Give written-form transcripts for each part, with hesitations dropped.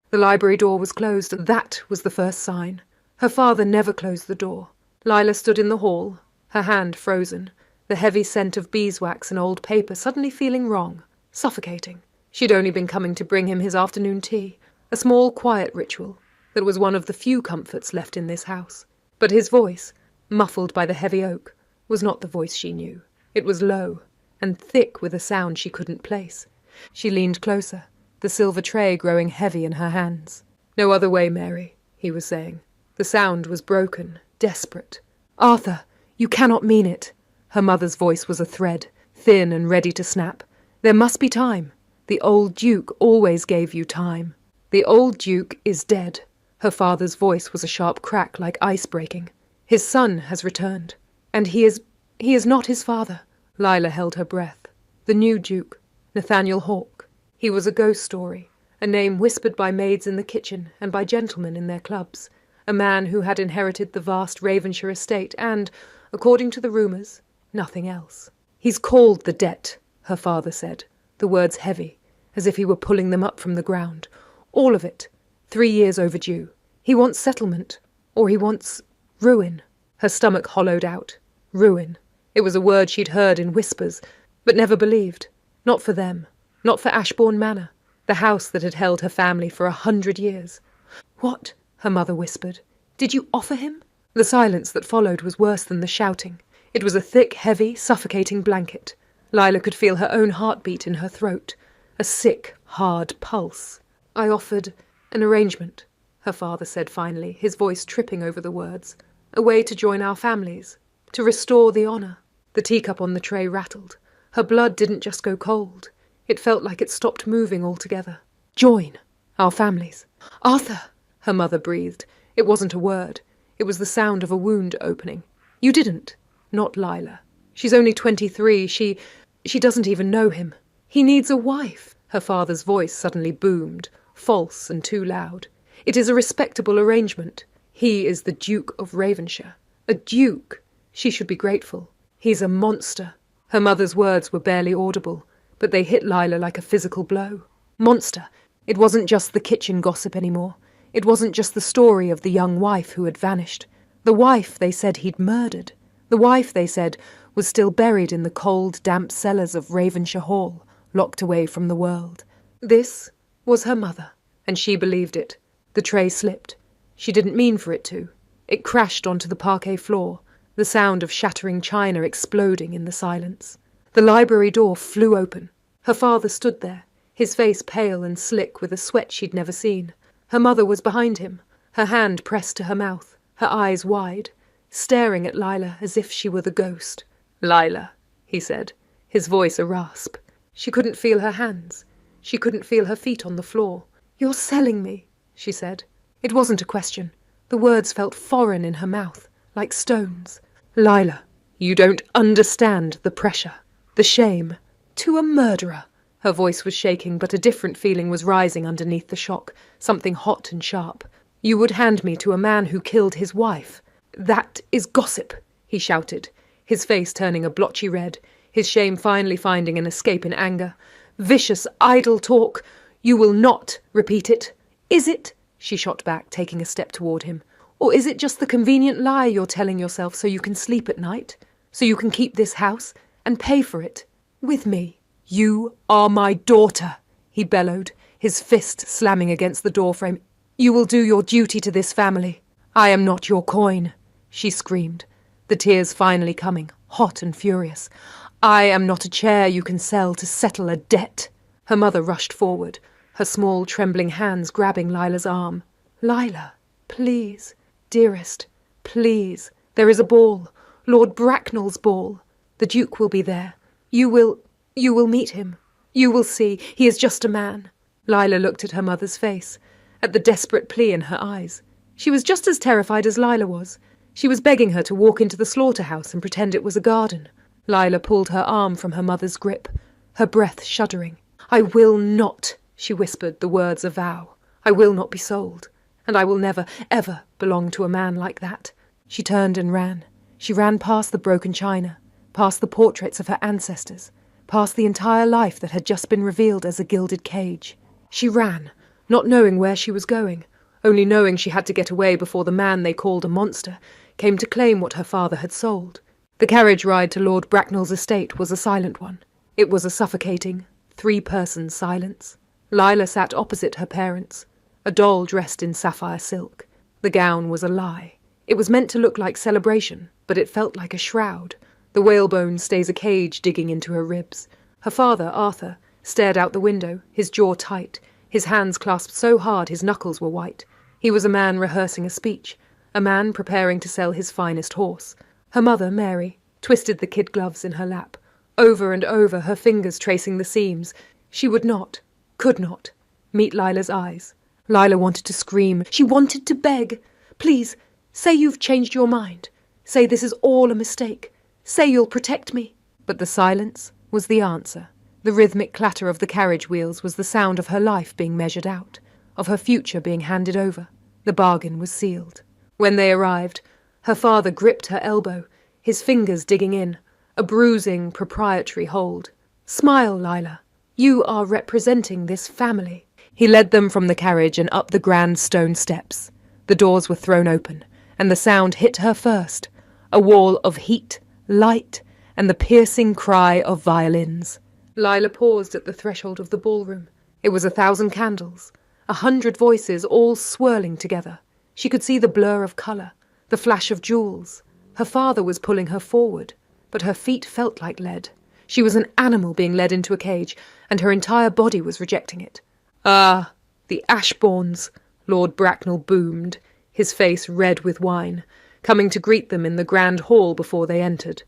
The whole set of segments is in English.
The library door was closed. That was the first sign. Her father never closed the door. Lila stood in the hall, her hand frozen, the heavy scent of beeswax and old paper suddenly feeling wrong, suffocating. She'd only been coming to bring him his afternoon tea, a small, quiet ritual that was one of the few comforts left in this house. But his voice, muffled by the heavy oak, was not the voice she knew. It was low and thick with a sound she couldn't place. She leaned closer, the silver tray growing heavy in her hands. "No other way, Mary," he was saying. The sound was broken, desperate. "Arthur, you cannot mean it." Her mother's voice was a thread, thin and ready to snap. "There must be time. The old Duke always gave you time." "The old Duke is dead." Her father's voice was a sharp crack like ice breaking. "His son has returned. And he is not his father." Lila held her breath. The new Duke, Nathaniel Hawke. He was a ghost story, a name whispered by maids in the kitchen and by gentlemen in their clubs. A man who had inherited the vast Ravenshire estate and, according to the rumours, nothing else. "He's called the debt," her father said, the words heavy, as if he were pulling them up from the ground. "All of it. 3 years overdue. He wants settlement, or he wants ruin." Her stomach hollowed out. Ruin. It was a word she'd heard in whispers, but never believed. Not for them. Not for Ashbourne Manor, the house that had held her family for 100 years. "What?" her mother whispered. "Did you offer him?" The silence that followed was worse than the shouting. It was a thick, heavy, suffocating blanket. Lila could feel her own heartbeat in her throat, a sick, hard pulse. "I offered an arrangement," her father said finally, his voice tripping over the words. "A way to join our families, to restore the honour." The teacup on the tray rattled. Her blood didn't just go cold. It felt like it stopped moving altogether. "Join our families." "Arthur!" her mother breathed. It wasn't a word. It was the sound of a wound opening. "You didn't." "Not Lila. She's only 23. She doesn't even know him. He needs a wife." Her father's voice suddenly boomed, false and too loud. "It is a respectable arrangement. He is the Duke of Ravenshire. A duke. She should be grateful. He's a monster." Her mother's words were barely audible, but they hit Lila like a physical blow. Monster. It wasn't just the kitchen gossip anymore. It wasn't just the story of the young wife who had vanished. The wife they said he'd murdered. The wife, they said, was still buried in the cold, damp cellars of Ravenshire Hall, locked away from the world. This was her mother, and she believed it. The tray slipped. She didn't mean for it to. It crashed onto the parquet floor, the sound of shattering china exploding in the silence. The library door flew open. Her father stood there, his face pale and slick with a sweat she'd never seen. Her mother was behind him, her hand pressed to her mouth, her eyes wide, staring at Lila as if she were the ghost. "Lila," he said, his voice a rasp. She couldn't feel her hands. She couldn't feel her feet on the floor. "You're selling me," she said. It wasn't a question. The words felt foreign in her mouth, like stones. "Lila, you don't understand the pressure, the shame. To a murderer." Her voice was shaking, but a different feeling was rising underneath the shock, something hot and sharp. "You would hand me to a man who killed his wife. That is gossip," he shouted, his face turning a blotchy red, his shame finally finding an escape in anger. "Vicious, idle talk. You will not repeat it. Is it?" she shot back, taking a step toward him. "Or is it just the convenient lie you're telling yourself so you can sleep at night? So you can keep this house and pay for it? With me?" "You are my daughter," he bellowed, his fist slamming against the doorframe. "You will do your duty to this family. I am not your coin," she screamed, the tears finally coming, hot and furious. "I am not a chair you can sell to settle a debt." Her mother rushed forward, her small, trembling hands grabbing Lila's arm. "Lila, please, dearest, please. There is a ball, Lord Bracknell's ball. The Duke will be there. You will meet him. You will see. He is just a man." Lila looked at her mother's face, at the desperate plea in her eyes. She was just as terrified as Lila was. She was begging her to walk into the slaughterhouse and pretend it was a garden. Lila pulled her arm from her mother's grip, her breath shuddering. "I will not," she whispered, the words a vow. "I will not be sold, and I will never, ever belong to a man like that." She turned and ran. She ran past the broken china, past the portraits of her ancestors, past the entire life that had just been revealed as a gilded cage. She ran, not knowing where she was going, only knowing she had to get away before the man they called a monster came to claim what her father had sold. The carriage ride to Lord Bracknell's estate was a silent one. It was a suffocating, three-person silence. Lila sat opposite her parents, a doll dressed in sapphire silk. The gown was a lie. It was meant to look like celebration, but it felt like a shroud. The whalebone stays a cage digging into her ribs. Her father, Arthur, stared out the window, his jaw tight, his hands clasped so hard his knuckles were white. He was a man rehearsing a speech, a man preparing to sell his finest horse. Her mother, Mary, twisted the kid gloves in her lap, over and over, her fingers tracing the seams. She would not, could not, meet Lila's eyes. Lila wanted to scream. She wanted to beg. Please, say you've changed your mind. Say this is all a mistake. Say you'll protect me. But the silence was the answer. The rhythmic clatter of the carriage wheels was the sound of her life being measured out, of her future being handed over. The bargain was sealed. When they arrived, her father gripped her elbow, his fingers digging in, a bruising, proprietary hold. Smile, Lila. You are representing this family. He led them from the carriage and up the grand stone steps. The doors were thrown open, and the sound hit her first, a wall of heat, light, and the piercing cry of violins. Lila paused at the threshold of the ballroom. It was 1,000 candles, 100 voices all swirling together. She could see the blur of colour, the flash of jewels. Her father was pulling her forward, but her feet felt like lead. She was an animal being led into a cage, and her entire body was rejecting it. Ah, the Ashbournes, Lord Bracknell boomed, his face red with wine, coming to greet them in the grand hall before they entered.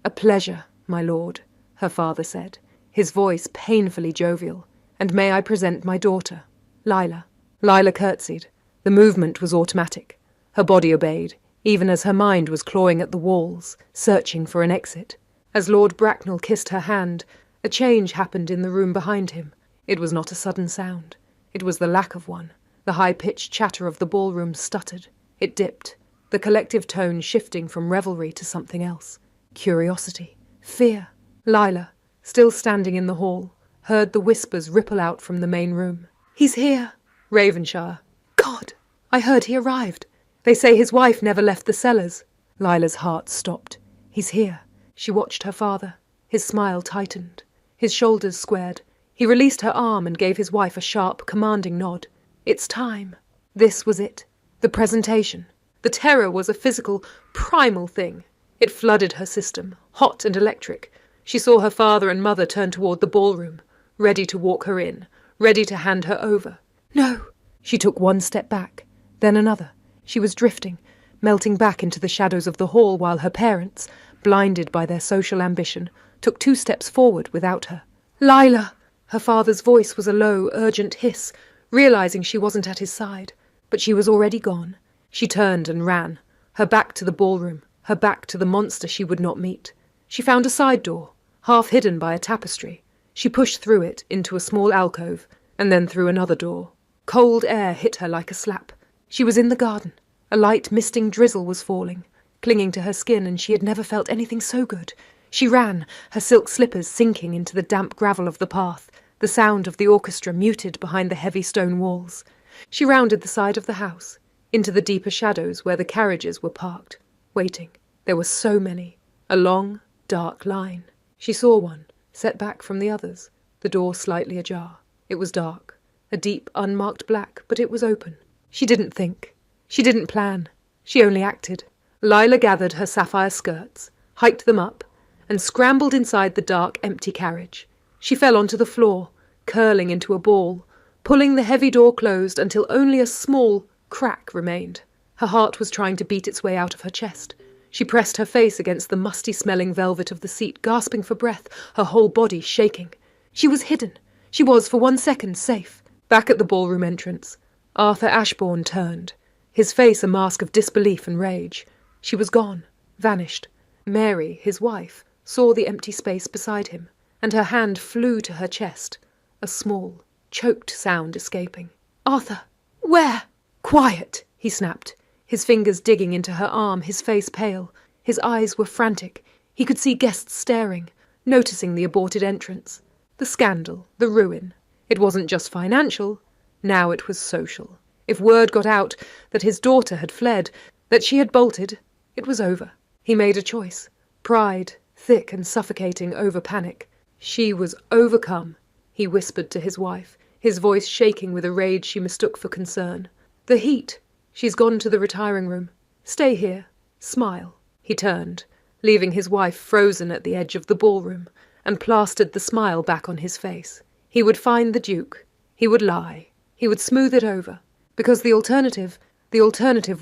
A pleasure, my lord, her father said, his voice painfully jovial. And may I present my daughter, Lila. Lila curtsied. The movement was automatic. Her body obeyed, even as her mind was clawing at the walls, searching for an exit. As Lord Bracknell kissed her hand, a change happened in the room behind him. It was not a sudden sound. It was the lack of one. The high-pitched chatter of the ballroom stuttered. It dipped, the collective tone shifting from revelry to something else. Curiosity. Fear. Lila, still standing in the hall, heard the whispers ripple out from the main room. He's here. Ravenshire. God! I heard he arrived. They say his wife never left the cellars. Lila's heart stopped. He's here. She watched her father. His smile tightened. His shoulders squared. He released her arm and gave his wife a sharp, commanding nod. It's time. This was it. The presentation. The terror was a physical, primal thing. It flooded her system, hot and electric. She saw her father and mother turn toward the ballroom, ready to walk her in, ready to hand her over. No! She took one step back, then another. She was drifting, melting back into the shadows of the hall while her parents, blinded by their social ambition, took 2 steps forward without her. Lila! Her father's voice was a low, urgent hiss, realizing she wasn't at his side. But she was already gone. She turned and ran, her back to the ballroom, her back to the monster she would not meet. She found a side door, half hidden by a tapestry. She pushed through it into a small alcove, and then through another door. Cold air hit her like a slap. She was in the garden. A light, misting drizzle was falling, clinging to her skin, and she had never felt anything so good. She ran, her silk slippers sinking into the damp gravel of the path, the sound of the orchestra muted behind the heavy stone walls. She rounded the side of the house, into the deeper shadows where the carriages were parked, waiting. There were so many. A long, dark line. She saw one, set back from the others, the door slightly ajar. It was dark, a deep, unmarked black, but it was open. She didn't think. She didn't plan. She only acted. Lila gathered her sapphire skirts, hiked them up, and scrambled inside the dark, empty carriage. She fell onto the floor, curling into a ball, pulling the heavy door closed until only a small crack remained. Her heart was trying to beat its way out of her chest. She pressed her face against the musty-smelling velvet of the seat, gasping for breath, her whole body shaking. She was hidden. She was, for 1 second, safe. Back at the ballroom entrance, Arthur Ashbourne turned, his face a mask of disbelief and rage. She was gone, vanished. Mary, his wife, saw the empty space beside him, and her hand flew to her chest, a small, choked sound escaping. Arthur! Where? Quiet! He snapped, his fingers digging into her arm, his face pale. His eyes were frantic. He could see guests staring, noticing the aborted entrance. The scandal, the ruin. It wasn't just financial. Now it was social. If word got out that his daughter had fled, that she had bolted, it was over. He made a choice. Pride, thick and suffocating over panic. She was overcome, he whispered to his wife, his voice shaking with a rage she mistook for concern. The heat. She's gone to the retiring room. Stay here. Smile. He turned, leaving his wife frozen at the edge of the ballroom, and plastered the smile back on his face. He would find the Duke. He would lie. He would smooth it over. Because the alternative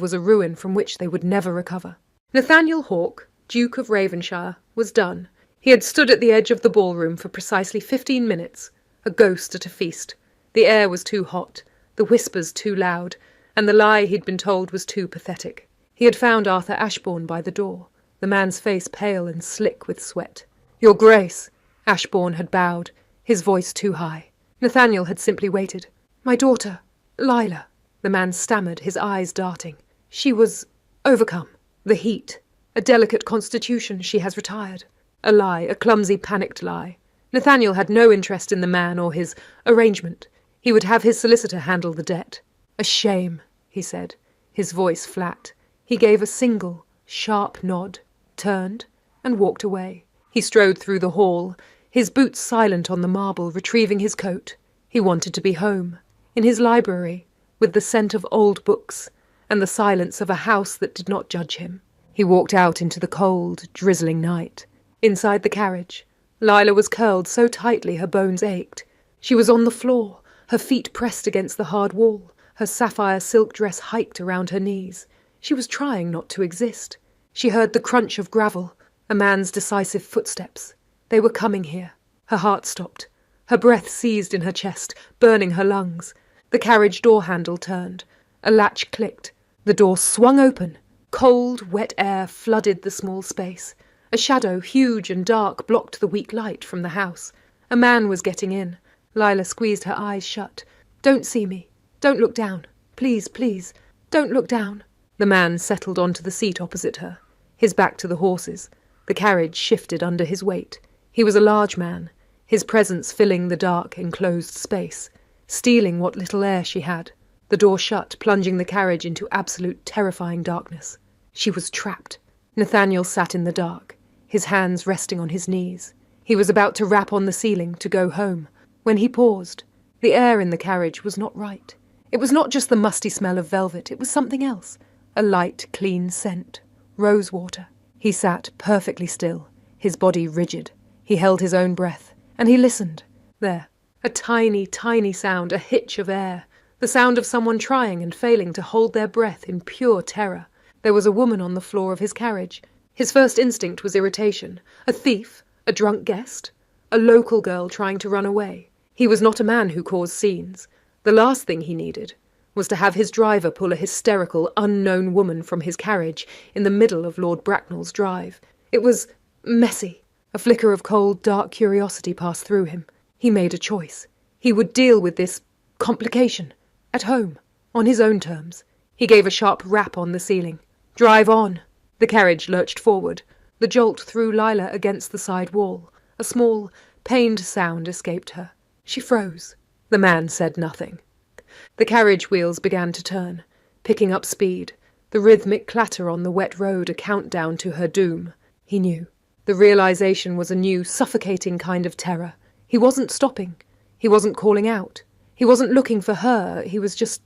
was a ruin from which they would never recover. Nathaniel Hawke, Duke of Ravenshire, was done. He had stood at the edge of the ballroom for precisely 15 minutes, a ghost at a feast. The air was too hot, the whispers too loud, and the lie he'd been told was too pathetic. He had found Arthur Ashbourne by the door, the man's face pale and slick with sweat. "Your Grace!" Ashbourne had bowed, his voice too high. Nathaniel had simply waited. "My daughter, Lila," the man stammered, his eyes darting. "She was overcome. The heat. A delicate constitution. She has retired." A lie, a clumsy, panicked lie. Nathaniel had no interest in the man or his arrangement. He would have his solicitor handle the debt. "A shame," he said, his voice flat. He gave a single, sharp nod, turned, and walked away. He strode through the hall, his boots silent on the marble, retrieving his coat. He wanted to be home, in his library, with the scent of old books, and the silence of a house that did not judge him. He walked out into the cold, drizzling night. Inside the carriage, Lila was curled so tightly her bones ached. She was on the floor, her feet pressed against the hard wall, her sapphire silk dress hiked around her knees. She was trying not to exist. She heard the crunch of gravel, a man's decisive footsteps. They were coming here. Her heart stopped. Her breath seized in her chest, burning her lungs. The carriage door handle turned. A latch clicked. The door swung open. Cold, wet air flooded the small space. A shadow, huge and dark, blocked the weak light from the house. A man was getting in. Lila squeezed her eyes shut. "Don't see me. Don't look down. Please, please, don't look down." The man settled onto the seat opposite her, his back to the horses. The carriage shifted under his weight. He was a large man, his presence filling the dark, enclosed space, stealing what little air she had. The door shut, plunging the carriage into absolute, terrifying darkness. She was trapped. Nathaniel sat in the dark, his hands resting on his knees. He was about to rap on the ceiling to go home, when he paused. The air in the carriage was not right. It was not just the musty smell of velvet, it was something else. A light, clean scent. Rosewater. He sat perfectly still, his body rigid. He held his own breath, and he listened. There. A tiny, tiny sound, a hitch of air. The sound of someone trying and failing to hold their breath in pure terror. There was a woman on the floor of his carriage. His first instinct was irritation. A thief? A drunk guest? A local girl trying to run away? He was not a man who caused scenes. The last thing he needed was to have his driver pull a hysterical, unknown woman from his carriage in the middle of Lord Bracknell's drive. It was messy. A flicker of cold, dark curiosity passed through him. He made a choice. He would deal with this complication at home, on his own terms. He gave a sharp rap on the ceiling. "Drive on." The carriage lurched forward. The jolt threw Lila against the side wall. A small, pained sound escaped her. She froze. The man said nothing. The carriage wheels began to turn, picking up speed. The rhythmic clatter on the wet road a countdown to her doom. He knew. The realization was a new, suffocating kind of terror. He wasn't stopping. He wasn't calling out. He wasn't looking for her. He was just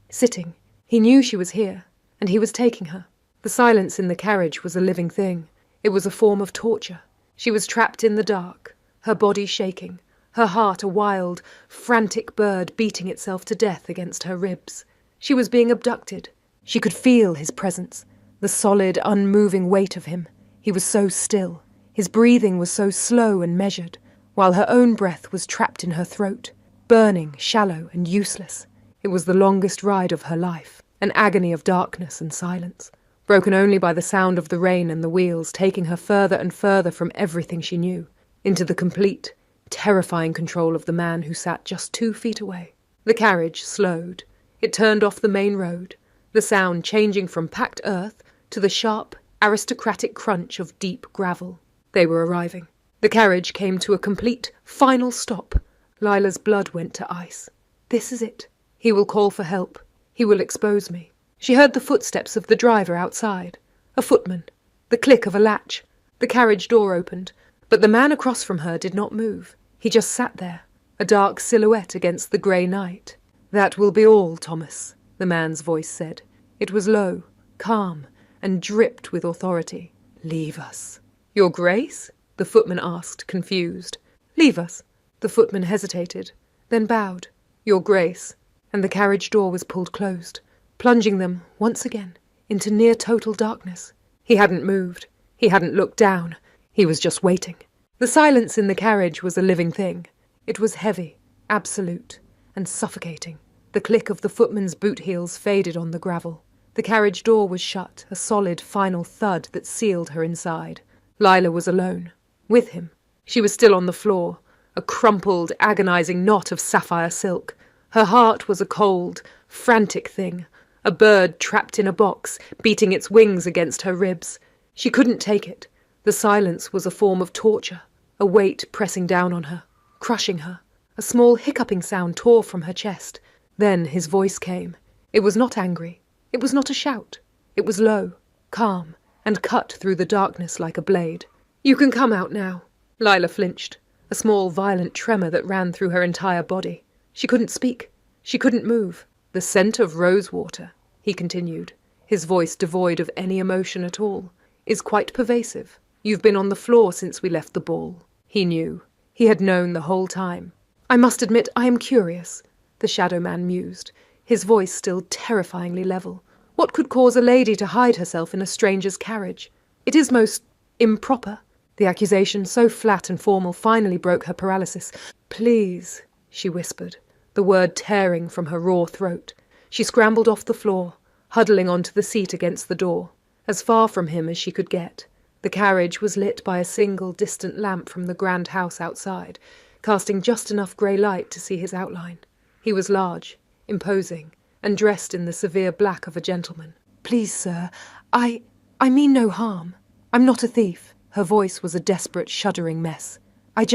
sitting. He knew she was here, and he was taking her. The silence in the carriage was a living thing. It was a form of torture. She was trapped in the dark, her body shaking, her heart a wild, frantic bird beating itself to death against her ribs. She was being abducted. She could feel his presence, the solid, unmoving weight of him. He was so still. His breathing was so slow and measured, while her own breath was trapped in her throat, burning, shallow, and useless. It was the longest ride of her life, an agony of darkness and silence, broken only by the sound of the rain and the wheels taking her further and further from everything she knew, into the complete, terrifying control of the man who sat just 2 feet away. The carriage slowed. It turned off the main road, the sound changing from packed earth to the sharp, aristocratic crunch of deep gravel. They were arriving. The carriage came to a complete, final stop. Lila's blood went to ice. This is it. He will call for help. He will expose me. She heard the footsteps of the driver outside. A footman. The click of a latch. The carriage door opened, but the man across from her did not move. He just sat there, a dark silhouette against the grey night. "That will be all, Thomas," the man's voice said. It was low, calm, and dripped with authority. "Leave us." "Your Grace?" the footman asked, confused. "Leave us." The footman hesitated, then bowed. "Your Grace." And the carriage door was pulled closed, plunging them, once again, into near total darkness. He hadn't moved. He hadn't looked down. He was just waiting. The silence in the carriage was a living thing. It was heavy, absolute, and suffocating. The click of the footman's boot heels faded on the gravel. The carriage door was shut, a solid final thud that sealed her inside. Lila was alone. With him. She was still on the floor, a crumpled, agonizing knot of sapphire silk. Her heart was a cold, frantic thing, a bird trapped in a box, beating its wings against her ribs. She couldn't take it. The silence was a form of torture, a weight pressing down on her, crushing her. A small hiccuping sound tore from her chest. Then his voice came. It was not angry. It was not a shout. It was low, calm, and cut through the darkness like a blade. "You can come out now." Lila flinched, a small violent tremor that ran through her entire body. She couldn't speak. She couldn't move. "The scent of rosewater," he continued, his voice devoid of any emotion at all, "is quite pervasive. You've been on the floor since we left the ball." He knew. He had known the whole time. "I must admit I am curious," the shadow man mused, his voice still terrifyingly level. "What could cause a lady to hide herself in a stranger's carriage? It is most improper." The accusation, so flat and formal, finally broke her paralysis. "Please," she whispered, the word tearing from her raw throat. She scrambled off the floor, huddling onto the seat against the door, as far from him as she could get. The carriage was lit by a single distant lamp from the grand house outside, casting just enough grey light to see his outline. He was large, imposing, and dressed in the severe black of a gentleman. "Please, sir, I mean no harm. I'm not a thief." Her voice was a desperate, shuddering mess. I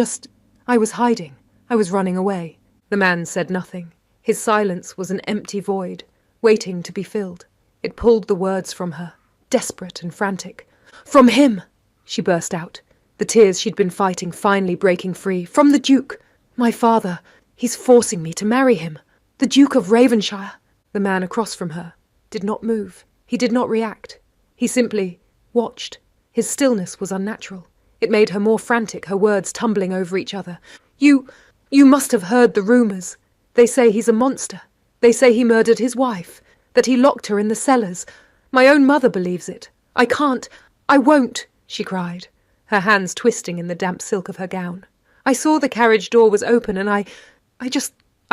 was hiding. I was running away." The man said nothing. His silence was an empty void, waiting to be filled. It pulled the words from her, desperate and frantic. "From him!" she burst out, the tears she'd been fighting finally breaking free. "From the Duke! My father! He's forcing me to marry him! The Duke of Ravenshire!" The man across from her did not move. He did not react. He simply watched. His stillness was unnatural. It made her more frantic, her words tumbling over each other. You must have heard the rumours. They say he's a monster. They say he murdered his wife, that he locked her in the cellars. My own mother believes it. I won't, she cried, her hands twisting in the damp silk of her gown. I saw the carriage door was open and I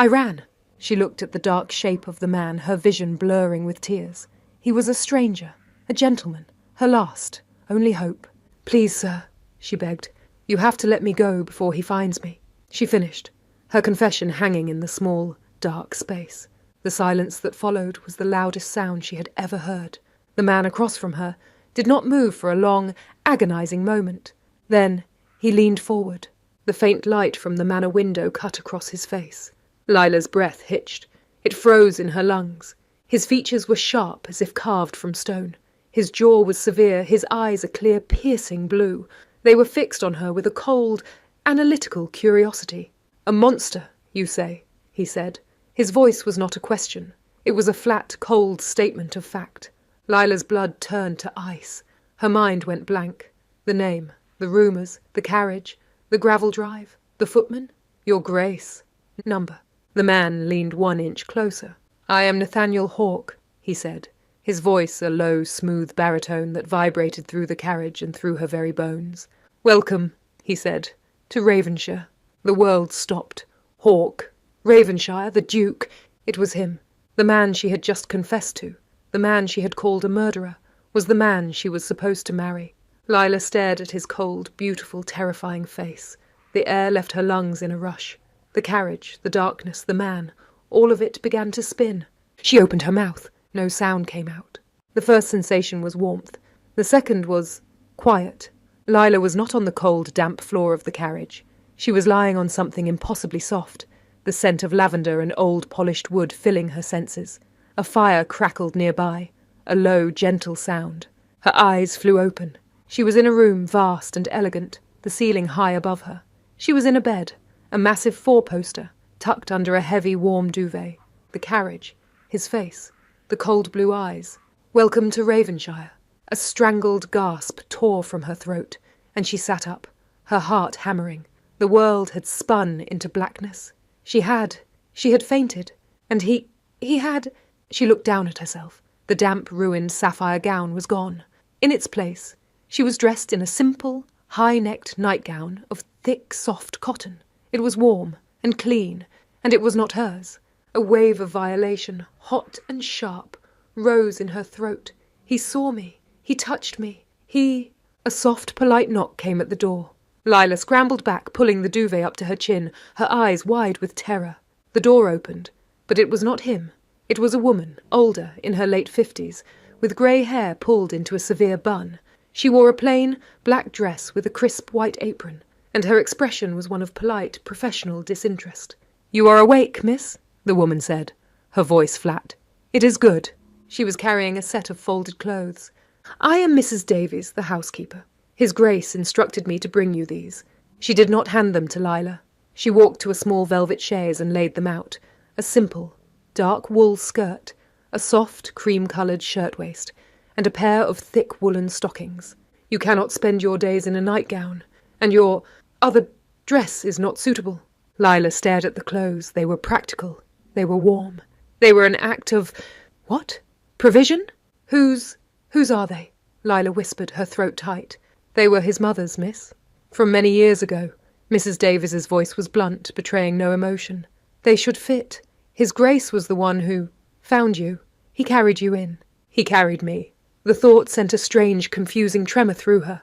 ran. She looked at the dark shape of the man, her vision blurring with tears. He was a stranger, a gentleman, her last, only hope. "Please, sir," she begged, "you have to let me go before he finds me." She finished, her confession hanging in the small, dark space. The silence that followed was the loudest sound she had ever heard. The man across from her did not move for a long, agonizing moment. Then he leaned forward. The faint light from the manor window cut across his face. Lila's breath hitched. It froze in her lungs. His features were sharp, as if carved from stone. His jaw was severe, his eyes a clear, piercing blue. They were fixed on her with a cold, analytical curiosity. "A monster, you say?" he said. His voice was not a question. It was a flat, cold statement of fact. Lila's blood turned to ice. Her mind went blank. The name, the rumours, the carriage, the gravel drive, the footman, your Grace, number. The man leaned 1 inch closer. "I am Nathaniel Hawke," he said, his voice a low, smooth baritone that vibrated through the carriage and through her very bones. "Welcome," he said, "to Ravenshire." The world stopped. Hawke, Ravenshire, the Duke. It was him. The man she had just confessed to, the man she had called a murderer, was the man she was supposed to marry. Lila stared at his cold, beautiful, terrifying face. The air left her lungs in a rush. The carriage, the darkness, the man, all of it began to spin. She opened her mouth. No sound came out. The first sensation was warmth. The second was quiet. Lila was not on the cold, damp floor of the carriage. She was lying on something impossibly soft. the scent of lavender and old polished wood filling her senses. A fire crackled nearby, a low, gentle sound. Her eyes flew open. She was in a room vast and elegant, the ceiling high above her. She was in a bed, a massive four-poster, tucked under a heavy, warm duvet. The carriage, his face, the cold blue eyes. Welcome to Ravenshire. A strangled gasp tore from her throat, and she sat up, her heart hammering. The world had spun into blackness. She had fainted, and he had... She looked down at herself. The damp, ruined sapphire gown was gone. In its place, she was dressed in a simple, high-necked nightgown of thick, soft cotton. It was warm and clean, and it was not hers. A wave of violation, hot and sharp, rose in her throat. He saw me. He touched me. A soft, polite knock came at the door. Lila scrambled back, pulling the duvet up to her chin, her eyes wide with terror. The door opened, but it was not him. It was a woman, older, in her late 50s, with grey hair pulled into a severe bun. She wore a plain, black dress with a crisp white apron, and her expression was one of polite, professional disinterest. "You are awake, miss?" the woman said, her voice flat. "It is good." She was carrying a set of folded clothes. "I am Mrs. Davies, the housekeeper. His Grace instructed me to bring you these." She did not hand them to Lila. She walked to a small velvet chaise and laid them out. A simple, dark wool skirt, a soft, cream-coloured shirtwaist, and a pair of thick woolen stockings. "You cannot spend your days in a nightgown, and your other dress is not suitable." Lila stared at the clothes. They were practical. They were warm. They were an act of... what? Provision? Whose are they? Lila whispered, her throat tight. "They were his mother's, miss. From many years ago." Mrs. Davies's voice was blunt, betraying no emotion. "They should fit. His Grace was the one who found you. He carried you in. He carried me." The thought sent a strange, confusing tremor through her.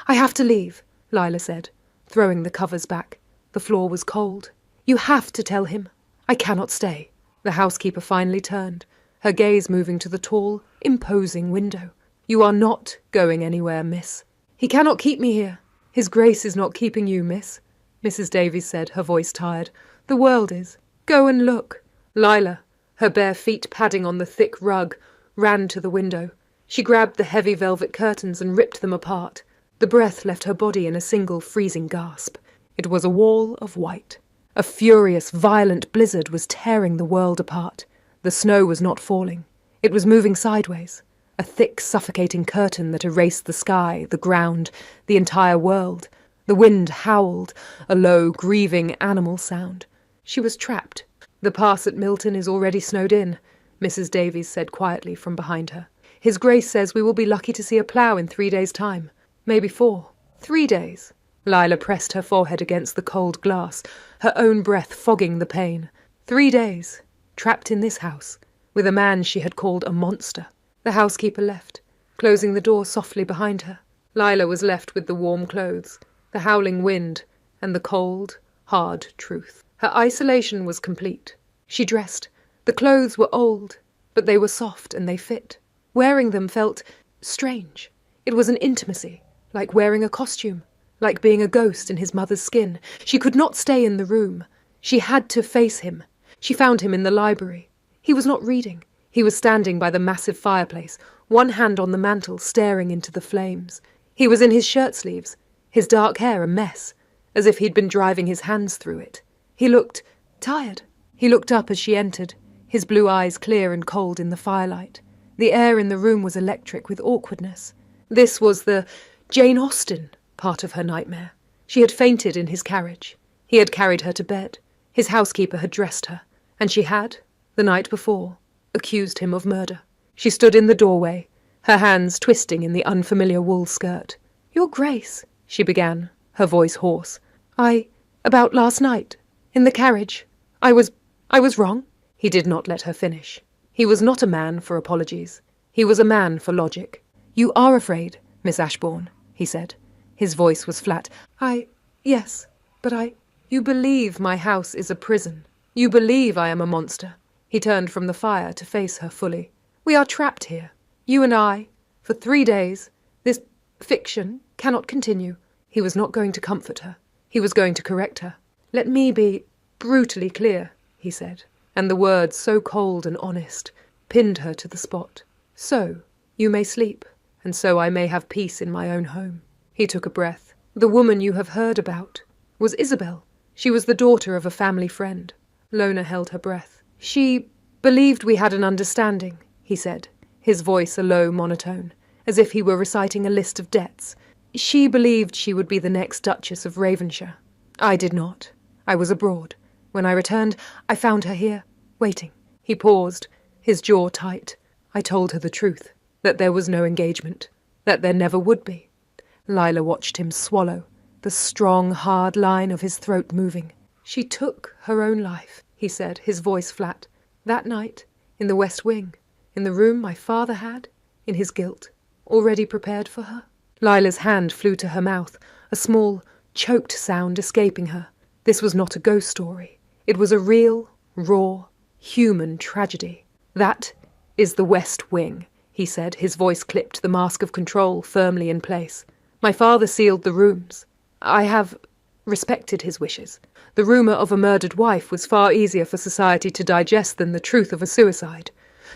"I have to leave," Lila said, throwing the covers back. The floor was cold. "You have to tell him. I cannot stay." The housekeeper finally turned, her gaze moving to the tall, imposing window. "You are not going anywhere, miss. He cannot keep me here. His Grace is not keeping you, miss," Mrs. Davies said, her voice tired. "The world is. Go and look." Lila, her bare feet padding on the thick rug, ran to the window. She grabbed the heavy velvet curtains and ripped them apart. The breath left her body in a single freezing gasp. It was a wall of white. A furious, violent blizzard was tearing the world apart. The snow was not falling. It was moving sideways. A thick, suffocating curtain that erased the sky, the ground, the entire world. The wind howled, a low, grieving animal sound. She was trapped. "The pass at Milton is already snowed in," Mrs. Davies said quietly from behind her. "His Grace says we will be lucky to see a plough in 3 days' time. Maybe 4. 3 days. Lila pressed her forehead against the cold glass, her own breath fogging the pain. 3 days. Trapped in this house, with a man she had called a monster. The housekeeper left, closing the door softly behind her. Lila was left with the warm clothes, the howling wind, and the cold, hard truth. Her isolation was complete. She dressed. The clothes were old, but they were soft and they fit. Wearing them felt strange. It was an intimacy, like wearing a costume, like being a ghost in his mother's skin. She could not stay in the room. She had to face him. She found him in the library. He was not reading. He was standing by the massive fireplace, one hand on the mantel, staring into the flames. He was in his shirt sleeves, his dark hair a mess, as if he'd been driving his hands through it. He looked tired. He looked up as she entered, his blue eyes clear and cold in the firelight. The air in the room was electric with awkwardness. This was the Jane Austen part of her nightmare. She had fainted in his carriage. He had carried her to bed. His housekeeper had dressed her, and she had, the night before, accused him of murder. She stood in the doorway, her hands twisting in the unfamiliar wool skirt. "Your Grace," she began, her voice hoarse. About last night, in the carriage. I was wrong." He did not let her finish. He was not a man for apologies. He was a man for logic. "You are afraid, Miss Ashbourne," he said. His voice was flat. Yes, but you believe my house is a prison. You believe I am a monster." He turned from the fire to face her fully. "We are trapped here, you and I, for 3 days. This fiction cannot continue." He was not going to comfort her. He was going to correct her. "Let me be brutally clear, he said, and the words, so cold and honest, pinned her to the spot. So, you may sleep, and so I may have peace in my own home. He took a breath. The woman you have heard about was Isabel. She was the daughter of a family friend. Lona held her breath. She believed we had an understanding, he said, his voice a low monotone, as if he were reciting a list of debts. She believed she would be the next Duchess of Ravenshire. I did not. I was abroad. When I returned, I found her here, waiting. He paused, his jaw tight. I told her the truth, that there was no engagement, that there never would be. Lila watched him swallow, the strong, hard line of his throat moving. She took her own life, he said, his voice flat. That night, in the West Wing, in the room my father had, in his guilt, already prepared for her. Lila's hand flew to her mouth, a small, choked sound escaping her. This was not a ghost story. It was a real, raw, human tragedy. That is the West Wing, he said, his voice clipped, the mask of control firmly in place. My father sealed the rooms. I have respected his wishes. The rumour of a murdered wife was far easier for society to digest than the truth of a suicide.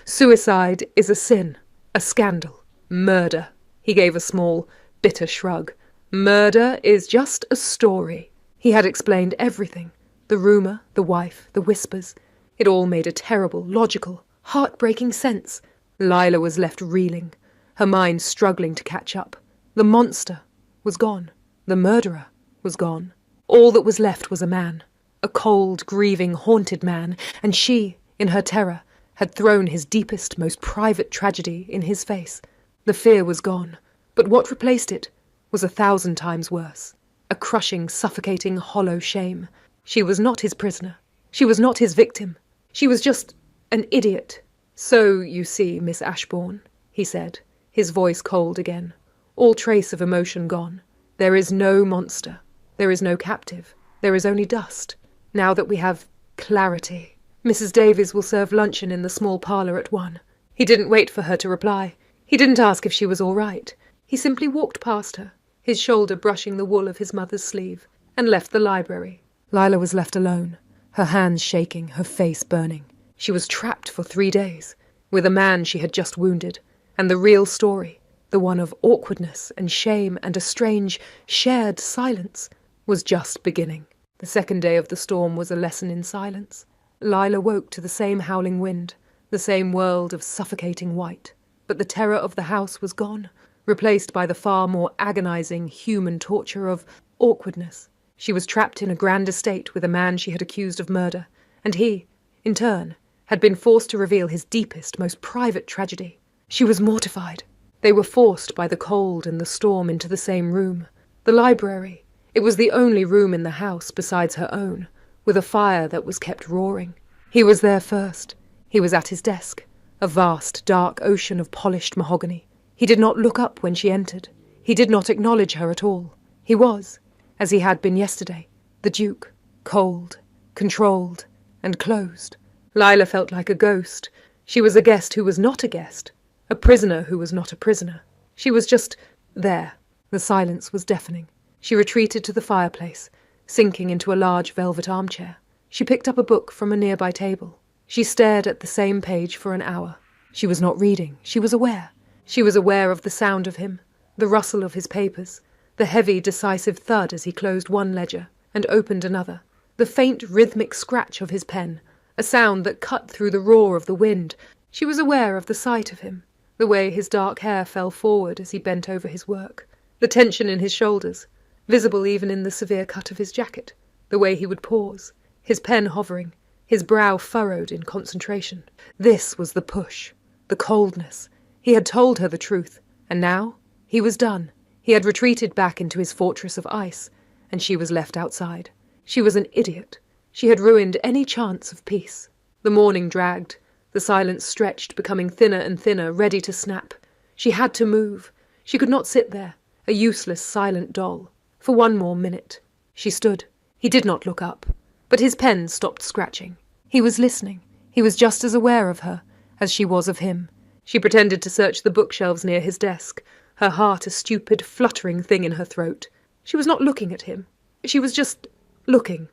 Suicide is a sin, a scandal, murder. He gave a small, bitter shrug. Murder is just a story. He had explained everything. The rumour, the wife, the whispers. It all made a terrible, logical, heartbreaking sense. Lila was left reeling, her mind struggling to catch up. The monster was gone. The murderer was gone. All that was left was a man. A cold, grieving, haunted man, and she, in her terror, had thrown his deepest, most private tragedy in his face. The fear was gone, but what replaced it was 1,000 times worse. A crushing, suffocating, hollow shame. She was not his prisoner. She was not his victim. She was just an idiot. So, you see, Miss Ashbourne, he said, his voice cold again, all trace of emotion gone. There is no monster. There is no captive. There is only dust. Now that we have clarity. Mrs. Davies will serve luncheon in the small parlour at 1. He didn't wait for her to reply. He didn't ask if she was all right. He simply walked past her, his shoulder brushing the wool of his mother's sleeve, and left the library. Lila was left alone, her hands shaking, her face burning. She was trapped for 3 days, with a man she had just wounded, and the real story, the one of awkwardness and shame and a strange, shared silence, was just beginning. The second day of the storm was a lesson in silence. Lila woke to the same howling wind, the same world of suffocating white. But the terror of the house was gone, replaced by the far more agonizing human torture of awkwardness. She was trapped in a grand estate with a man she had accused of murder, and he, in turn, had been forced to reveal his deepest, most private tragedy. She was mortified. They were forced by the cold and the storm into the same room. The library. It was the only room in the house besides her own, with a fire that was kept roaring. He was there first. He was at his desk, a vast, dark ocean of polished mahogany. He did not look up when she entered. He did not acknowledge her at all. He was, as he had been yesterday, the Duke, cold, controlled, and closed. Lila felt like a ghost. She was a guest who was not a guest, a prisoner who was not a prisoner. She was just there. The silence was deafening. She retreated to the fireplace, sinking into a large velvet armchair. She picked up a book from a nearby table. She stared at the same page for an hour. She was not reading. She was aware. She was aware of the sound of him, the rustle of his papers, the heavy, decisive thud as he closed one ledger and opened another, the faint, rhythmic scratch of his pen, a sound that cut through the roar of the wind. She was aware of the sight of him, the way his dark hair fell forward as he bent over his work, the tension in his shoulders, visible even in the severe cut of his jacket, the way he would pause, his pen hovering, his brow furrowed in concentration. This was the push, the coldness. He had told her the truth, and now he was done. He had retreated back into his fortress of ice, and she was left outside. She was an idiot. She had ruined any chance of peace. The morning dragged. The silence stretched, becoming thinner and thinner, ready to snap. She had to move. She could not sit there, a useless, silent doll, for one more minute. She stood. He did not look up, but his pen stopped scratching. He was listening. He was just as aware of her as she was of him. She pretended to search the bookshelves near his desk, her heart a stupid, fluttering thing in her throat. She was not looking at him. She was just looking.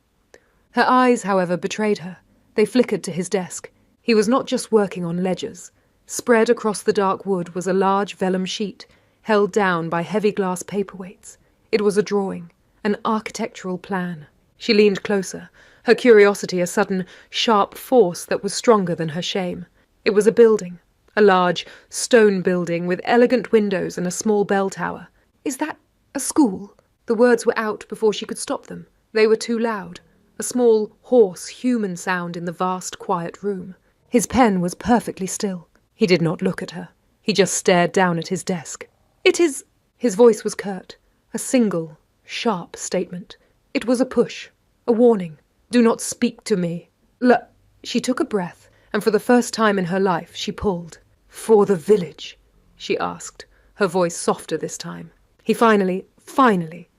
Her eyes, however, betrayed her. They flickered to his desk. He was not just working on ledgers. Spread across the dark wood was a large vellum sheet, held down by heavy glass paperweights. It was a drawing, an architectural plan. She leaned closer, her curiosity a sudden, sharp force that was stronger than her shame. It was a building, a large stone building with elegant windows and a small bell tower. "Is that a school?" The words were out before she could stop them. They were too loud. A small, hoarse, human sound in the vast, quiet room. His pen was perfectly still. He did not look at her. He just stared down at his desk. "It is—" His voice was curt. A single, sharp statement. It was a push, a warning. "Do not speak to me." She took a breath, and for the first time in her life she pulled. "For the village?" she asked, her voice softer this time. He finally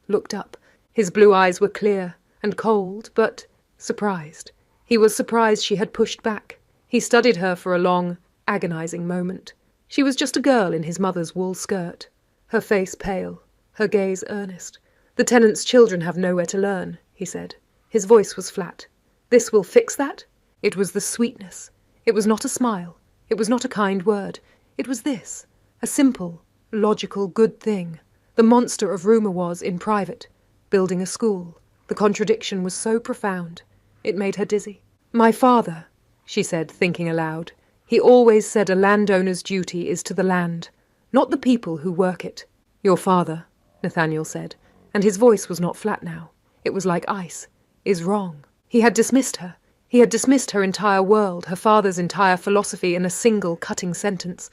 looked up. His blue eyes were clear and cold, but surprised. He was surprised she had pushed back. He studied her for a long, agonizing moment. She was just a girl in his mother's wool skirt, her face pale, her gaze earnest. "The tenant's children have nowhere to learn," he said. His voice was flat. "This will fix that?" It was the sweetness. It was not a smile. It was not a kind word. It was this, a simple, logical, good thing. The monster of rumour was, in private, building a school. The contradiction was so profound. It made her dizzy. "My father," she said, thinking aloud. "He always said a landowner's duty is to the land, not the people who work it." "Your father," Nathaniel said, and his voice was not flat now. It was like ice. "Is wrong." He had dismissed her. He had dismissed her entire world, her father's entire philosophy in a single cutting sentence.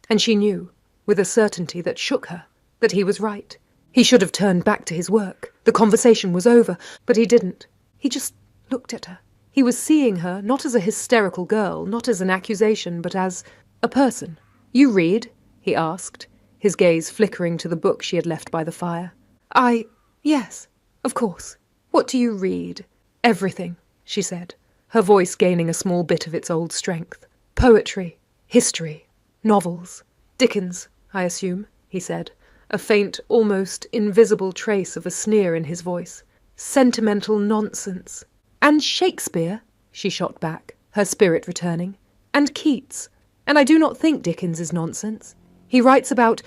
And she knew, with a certainty that shook her, that he was right. He should have turned back to his work. The conversation was over, but he didn't. He just looked at her. He was seeing her not as a hysterical girl, not as an accusation, but as a person. "You read?" he asked, his gaze flickering to the book she had left by the fire. Yes, of course. What do you read?" "Everything," she said, her voice gaining a small bit of its old strength. "Poetry, history, novels. Dickens, I assume," he said, a faint, almost invisible trace of a sneer in his voice. "Sentimental nonsense." "And Shakespeare," she shot back, her spirit returning. "And Keats. And I do not think Dickens is nonsense. He writes about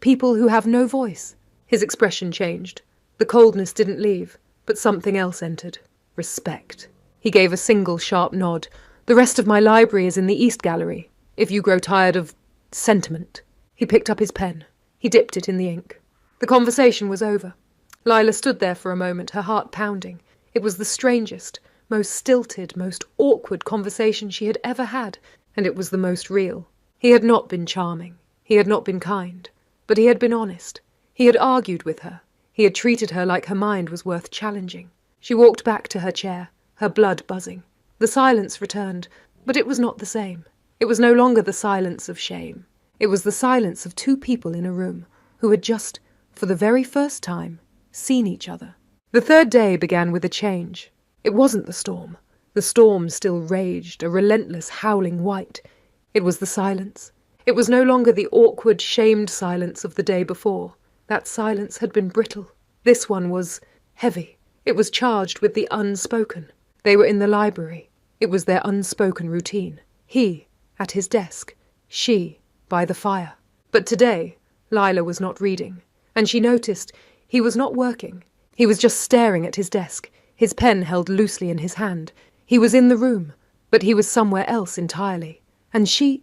people who have no voice." His expression changed. The coldness didn't leave, but something else entered. Respect. He gave a single sharp nod. "The rest of my library is in the East Gallery, if you grow tired of sentiment." He picked up his pen. He dipped it in the ink. The conversation was over. Lila stood there for a moment, her heart pounding. It was the strangest, most stilted, most awkward conversation she had ever had, and it was the most real. He had not been charming. He had not been kind. But he had been honest. He had argued with her. He had treated her like her mind was worth challenging. She walked back to her chair, her blood buzzing. The silence returned, but it was not the same. It was no longer the silence of shame. It was the silence of two people in a room who had just, for the very first time, seen each other. The third day began with a change. It wasn't the storm. The storm still raged, a relentless howling white. It was the silence. It was no longer the awkward, shamed silence of the day before. That silence had been brittle. This one was heavy. It was charged with the unspoken. They were in the library. It was their unspoken routine. He, at his desk. She, by the fire. But today, Lila was not reading, and she noticed he was not working. He was just staring at his desk, his pen held loosely in his hand. He was in the room, but he was somewhere else entirely. And she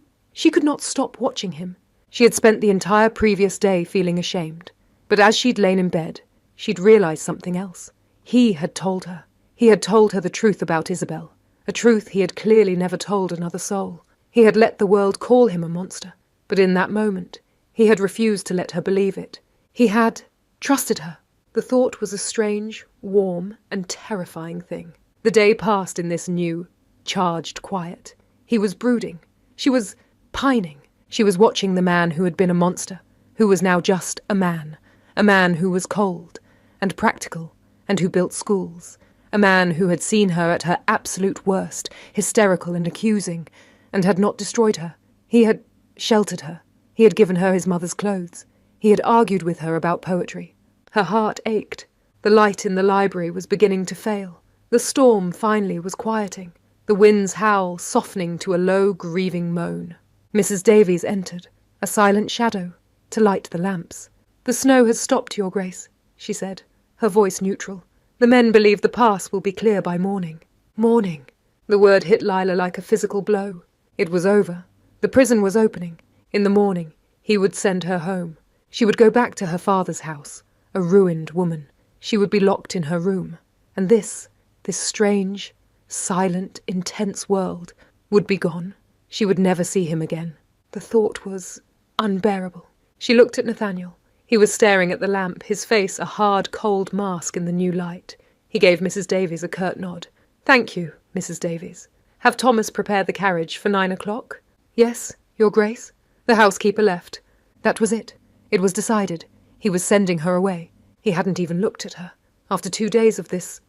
could not stop watching him. She had spent the entire previous day feeling ashamed. But as she'd lain in bed, she'd realised something else. He had told her. He had told her the truth about Isabel, a truth he had clearly never told another soul. He had let the world call him a monster, but in that moment, he had refused to let her believe it. He had trusted her. The thought was a strange, warm, and terrifying thing. The day passed in this new, charged quiet. He was brooding. She was pining. She was watching the man who had been a monster, who was now just a man who was cold and practical and who built schools, a man who had seen her at her absolute worst, hysterical and accusing, and had not destroyed her. He had sheltered her. He had given her his mother's clothes. He had argued with her about poetry. Her heart ached. The light in the library was beginning to fail. The storm finally was quieting, the wind's howl softening to a low, grieving moan. Mrs. Davies entered, a silent shadow, to light the lamps. "The snow has stopped, Your Grace," she said, her voice neutral. "The men believe the pass will be clear by morning." Morning! The word hit Lila like a physical blow. It was over. The prison was opening. In the morning, he would send her home. She would go back to her father's house, a ruined woman. She would be locked in her room. And this strange, silent, intense world would be gone. She would never see him again. The thought was unbearable. She looked at Nathaniel. He was staring at the lamp, his face a hard, cold mask in the new light. He gave Mrs. Davies a curt nod. "Thank you, Mrs. Davies. Have Thomas prepare the carriage for 9 o'clock?" "Yes, Your Grace." The housekeeper left. That was it. It was decided. He was sending her away. He hadn't even looked at her. After 2 days of this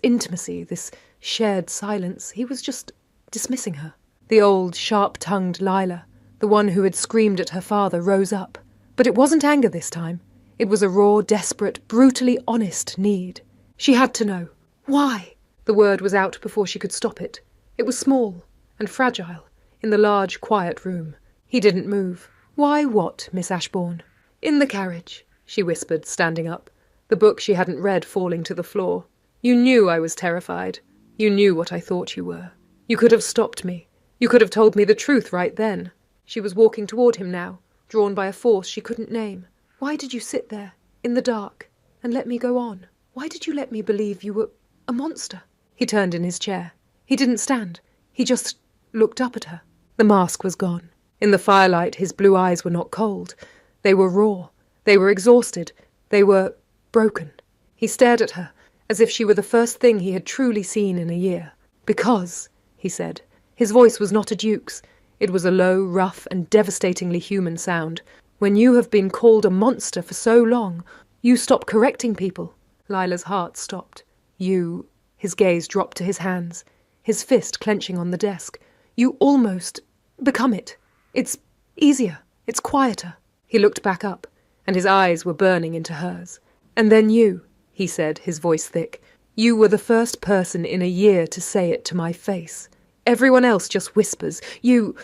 intimacy, this shared silence, he was just dismissing her. The old, sharp-tongued Lila, the one who had screamed at her father, rose up. But it wasn't anger this time. It was a raw, desperate, brutally honest need. She had to know. Why? The word was out before she could stop it. It was small and fragile, in the large, quiet room. He didn't move. "Why what, Miss Ashbourne?" "In the carriage," she whispered, standing up, the book she hadn't read falling to the floor. "You knew I was terrified. You knew what I thought you were. You could have stopped me. You could have told me the truth right then." She was walking toward him now, drawn by a force she couldn't name. "Why did you sit there, in the dark, and let me go on? Why did you let me believe you were a monster?" He turned in his chair. He didn't stand. He just looked up at her. The mask was gone. In the firelight, his blue eyes were not cold. They were raw. They were exhausted. They were broken. He stared at her, as if she were the first thing he had truly seen in a year. "Because," he said. His voice was not a duke's. It was a low, rough, and devastatingly human sound. "When you have been called a monster for so long, you stop correcting people." Lila's heart stopped. "You—" His gaze dropped to his hands, his fist clenching on the desk. "You almost become it. It's easier. It's quieter." He looked back up, and his eyes were burning into hers. "And then you," he said, his voice thick. "You were the first person in a year to say it to my face. Everyone else just whispers. You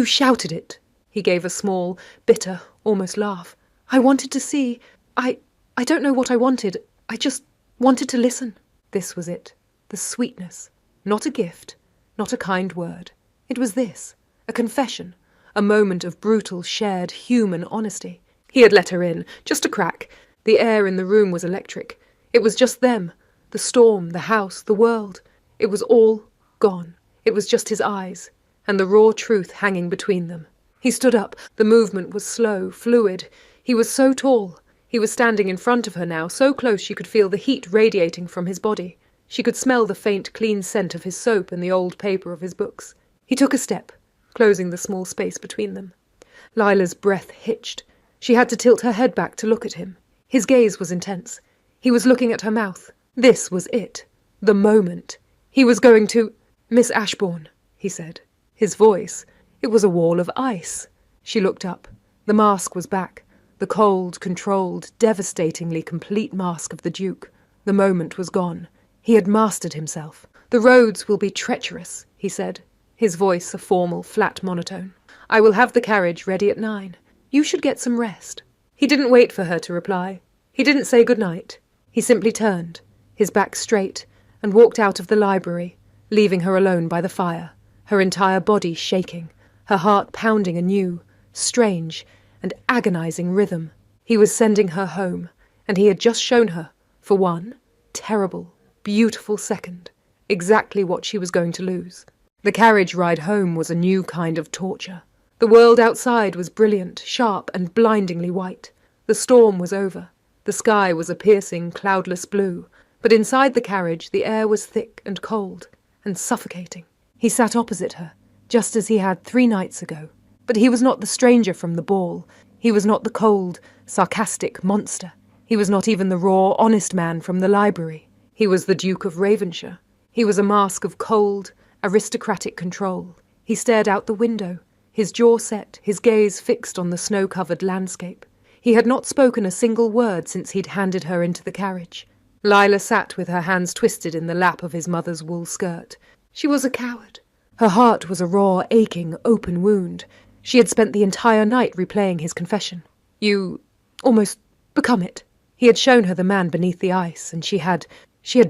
shouted it." He gave a small, bitter, almost laugh. "I wanted to see. I don't know what I wanted. I just wanted to listen." This was it. The sweetness. Not a gift. Not a kind word. It was this. A confession. A moment of brutal, shared, human honesty. He had let her in. Just a crack. The air in the room was electric. It was just them. The storm, the house, the world. It was all gone. It was just his eyes, and the raw truth hanging between them. He stood up. The movement was slow, fluid. He was so tall. He was standing in front of her now, so close she could feel the heat radiating from his body. She could smell the faint, clean scent of his soap and the old paper of his books. He took a step, closing the small space between them. Lila's breath hitched. She had to tilt her head back to look at him. His gaze was intense. He was looking at her mouth. This was it. The moment. He was going to— "Miss Ashbourne," he said. His voice. It was a wall of ice. She looked up. The mask was back. The cold, controlled, devastatingly complete mask of the Duke. The moment was gone. He had mastered himself. "The roads will be treacherous," he said, his voice a formal, flat monotone. "I will have the carriage ready at 9. You should get some rest." He didn't wait for her to reply. He didn't say good night. He simply turned, his back straight, and walked out of the library, leaving her alone by the fire, her entire body shaking, her heart pounding a new, strange, and agonizing rhythm. He was sending her home, and he had just shown her, for one terrible, beautiful second, exactly what she was going to lose. The carriage ride home was a new kind of torture. The world outside was brilliant, sharp, and blindingly white. The storm was over. The sky was a piercing, cloudless blue, but inside the carriage the air was thick and cold, and suffocating. He sat opposite her, just as he had 3 nights ago. But he was not the stranger from the ball. He was not the cold, sarcastic monster. He was not even the raw, honest man from the library. He was the Duke of Ravenshire. He was a mask of cold, aristocratic control. He stared out the window, his jaw set, his gaze fixed on the snow-covered landscape. He had not spoken a single word since he'd handed her into the carriage. Lila sat with her hands twisted in the lap of his mother's wool skirt. She was a coward. Her heart was a raw, aching, open wound. She had spent the entire night replaying his confession. You almost become it. He had shown her the man beneath the ice, and she had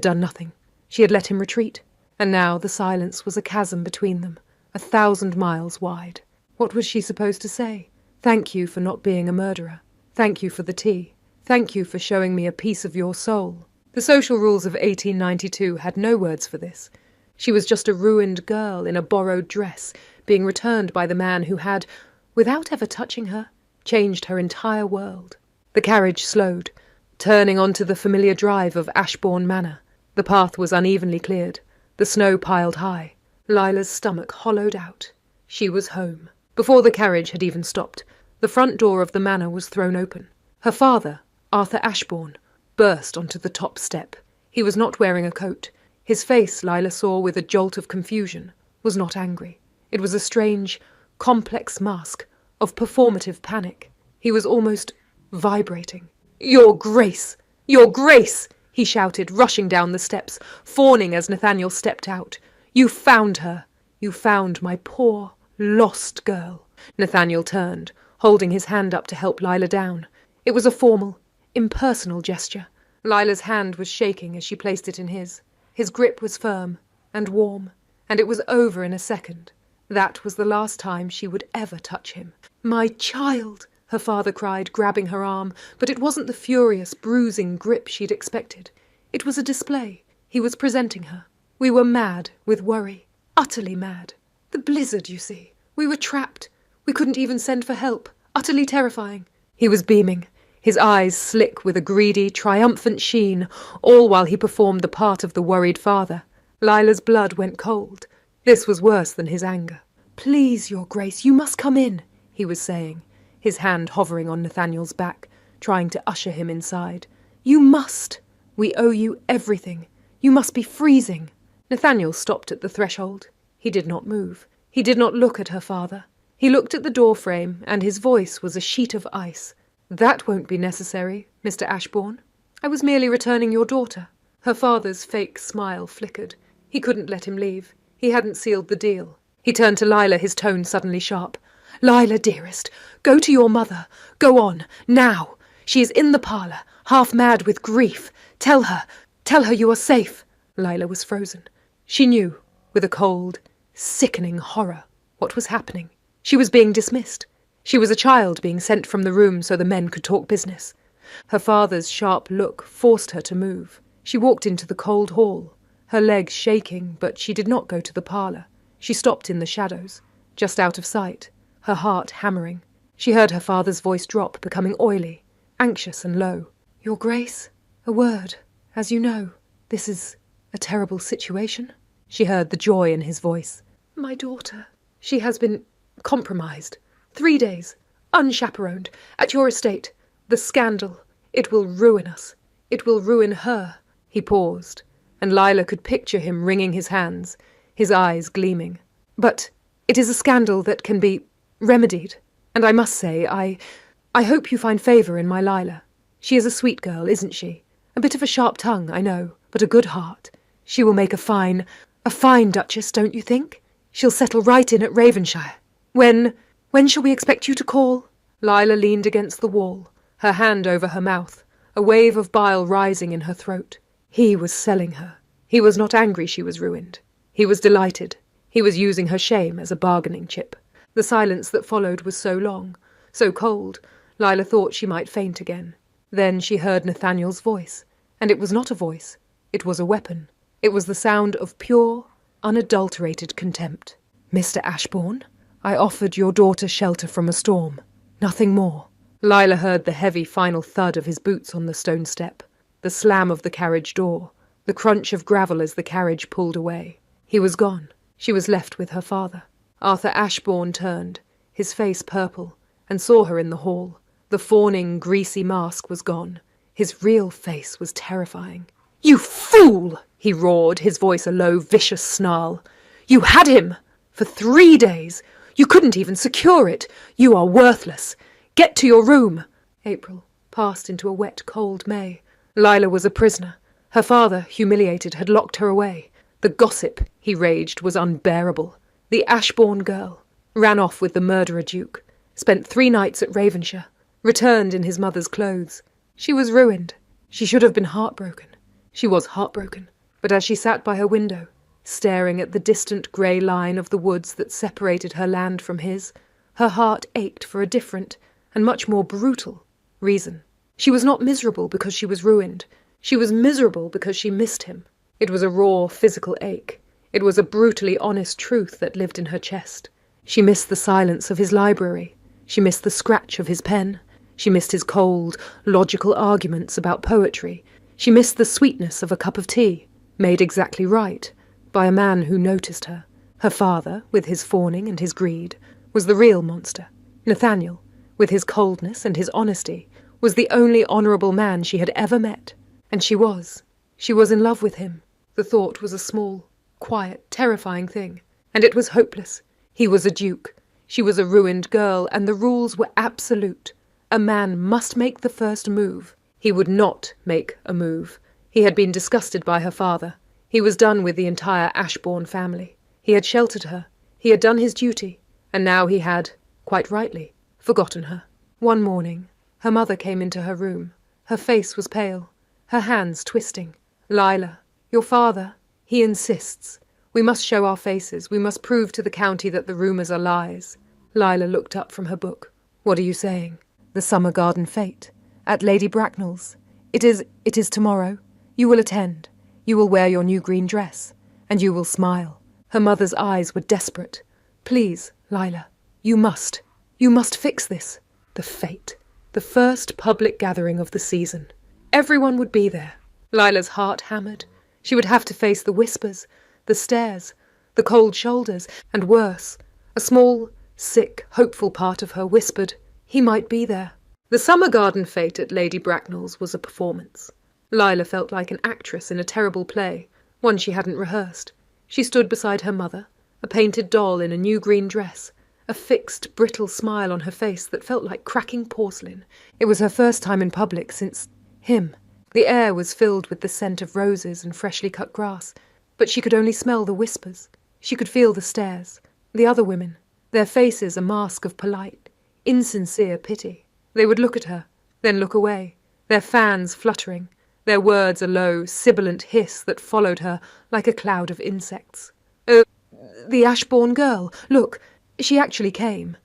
done nothing. She had let him retreat. And now the silence was a chasm between them, 1,000 miles wide. What was she supposed to say? Thank you for not being a murderer. Thank you for the tea. Thank you for showing me a piece of your soul. The social rules of 1892 had no words for this. She was just a ruined girl in a borrowed dress, being returned by the man who had, without ever touching her, changed her entire world. The carriage slowed, turning onto the familiar drive of Ashbourne Manor. The path was unevenly cleared, the snow piled high. Lila's stomach hollowed out. She was home. Before the carriage had even stopped, the front door of the manor was thrown open. Her father, Arthur Ashbourne, burst onto the top step. He was not wearing a coat. His face, Lila saw with a jolt of confusion, was not angry. It was a strange, complex mask of performative panic. He was almost vibrating. "Your Grace! Your Grace!" he shouted, rushing down the steps, fawning as Nathaniel stepped out. "You found her. You found my poor, lost girl." Nathaniel turned, holding his hand up to help Lila down. It was a formal, impersonal gesture. Lila's hand was shaking as she placed it in his. His grip was firm and warm, and it was over in a second. That was the last time she would ever touch him. "My child!" her father cried, grabbing her arm, but it wasn't the furious, bruising grip she'd expected. It was a display. He was presenting her. "We were mad with worry. Utterly mad. The blizzard, you see. We were trapped. We couldn't even send for help. Utterly terrifying." He was beaming, his eyes slick with a greedy, triumphant sheen, all while he performed the part of the worried father. Lila's blood went cold. This was worse than his anger. "Please, Your Grace, you must come in," he was saying, his hand hovering on Nathaniel's back, trying to usher him inside. "You must. We owe you everything. You must be freezing." Nathaniel stopped at the threshold. He did not move. He did not look at her father. He looked at the door frame, and his voice was a sheet of ice. "That won't be necessary, Mr. Ashbourne. I was merely returning your daughter." Her father's fake smile flickered. He couldn't let him leave. He hadn't sealed the deal. He turned to Lila, his tone suddenly sharp. "Lila, dearest, go to your mother. Go on, now. She is in the parlour, half mad with grief. Tell her you are safe." Lila was frozen. She knew, with a cold, sickening horror, what was happening. She was being dismissed. She was a child being sent from the room so the men could talk business. Her father's sharp look forced her to move. She walked into the cold hall, her legs shaking, but she did not go to the parlour. She stopped in the shadows, just out of sight, her heart hammering. She heard her father's voice drop, becoming oily, anxious and low. "Your Grace, a word. As you know, this is a terrible situation." She heard the joy in his voice. "My daughter. She has been compromised. 3 days, unchaperoned, at your estate. The scandal. It will ruin us. It will ruin her." He paused, and Lila could picture him wringing his hands, his eyes gleaming. "But it is a scandal that can be remedied. And I must say, I hope you find favour in my Lila. She is a sweet girl, isn't she? A bit of a sharp tongue, I know, but a good heart. She will make a fine Duchess, don't you think? She'll settle right in at Ravenshire. When shall we expect you to call?" Lila leaned against the wall, her hand over her mouth, a wave of bile rising in her throat. He was selling her. He was not angry she was ruined. He was delighted. He was using her shame as a bargaining chip. The silence that followed was so long, so cold, Lila thought she might faint again. Then she heard Nathaniel's voice, and it was not a voice. It was a weapon. It was the sound of pure, unadulterated contempt. "Mr. Ashbourne, I offered your daughter shelter from a storm. Nothing more." Lila heard the heavy final thud of his boots on the stone step, the slam of the carriage door, the crunch of gravel as the carriage pulled away. He was gone. She was left with her father. Arthur Ashbourne turned, his face purple, and saw her in the hall. The fawning, greasy mask was gone. His real face was terrifying. "You fool!" he roared, his voice a low, vicious snarl. "You had him! For 3 days! You couldn't even secure it! You are worthless! Get to your room!" April passed into a wet, cold May. Lila was a prisoner. Her father, humiliated, had locked her away. The gossip, he raged, was unbearable. The Ashbourne girl ran off with the murderer duke, spent 3 nights at Ravenshire, returned in his mother's clothes. She was ruined. She should have been heartbroken. She was heartbroken. But as she sat by her window, staring at the distant grey line of the woods that separated her land from his, her heart ached for a different, and much more brutal, reason. She was not miserable because she was ruined. She was miserable because she missed him. It was a raw, physical ache. It was a brutally honest truth that lived in her chest. She missed the silence of his library. She missed the scratch of his pen. She missed his cold, logical arguments about poetry. She missed the sweetness of a cup of tea, made exactly right, by a man who noticed her. Her father, with his fawning and his greed, was the real monster. Nathaniel, with his coldness and his honesty, was the only honourable man she had ever met. And she was. She was in love with him. The thought was a small, quiet, terrifying thing. And it was hopeless. He was a duke. She was a ruined girl, and the rules were absolute. A man must make the first move. He would not make a move. He had been disgusted by her father. He was done with the entire Ashbourne family. He had sheltered her. He had done his duty. And now he had, quite rightly, forgotten her. One morning, her mother came into her room. Her face was pale, her hands twisting. "Lila, your father, he insists. We must show our faces. We must prove to the county that the rumours are lies." Lila looked up from her book. "What are you saying?" "The summer garden fete. At Lady Bracknell's. It is tomorrow. You will attend. You will wear your new green dress. And you will smile." Her mother's eyes were desperate. "Please, Lila, you must fix this." The fete. The first public gathering of the season. Everyone would be there. Lila's heart hammered. She would have to face the whispers, the stares, the cold shoulders, and worse. A small, sick, hopeful part of her whispered, he might be there. The summer garden fete at Lady Bracknell's was a performance. Lila felt like an actress in a terrible play, one she hadn't rehearsed. She stood beside her mother, a painted doll in a new green dress, a fixed, brittle smile on her face that felt like cracking porcelain. It was her first time in public since him. The air was filled with the scent of roses and freshly cut grass, but she could only smell the whispers. She could feel the stares. The other women, their faces a mask of polite, insincere pity. They would look at her, then look away, their fans fluttering, their words a low, sibilant hiss that followed her like a cloud of insects. The Ashbourne girl, look, she actually came.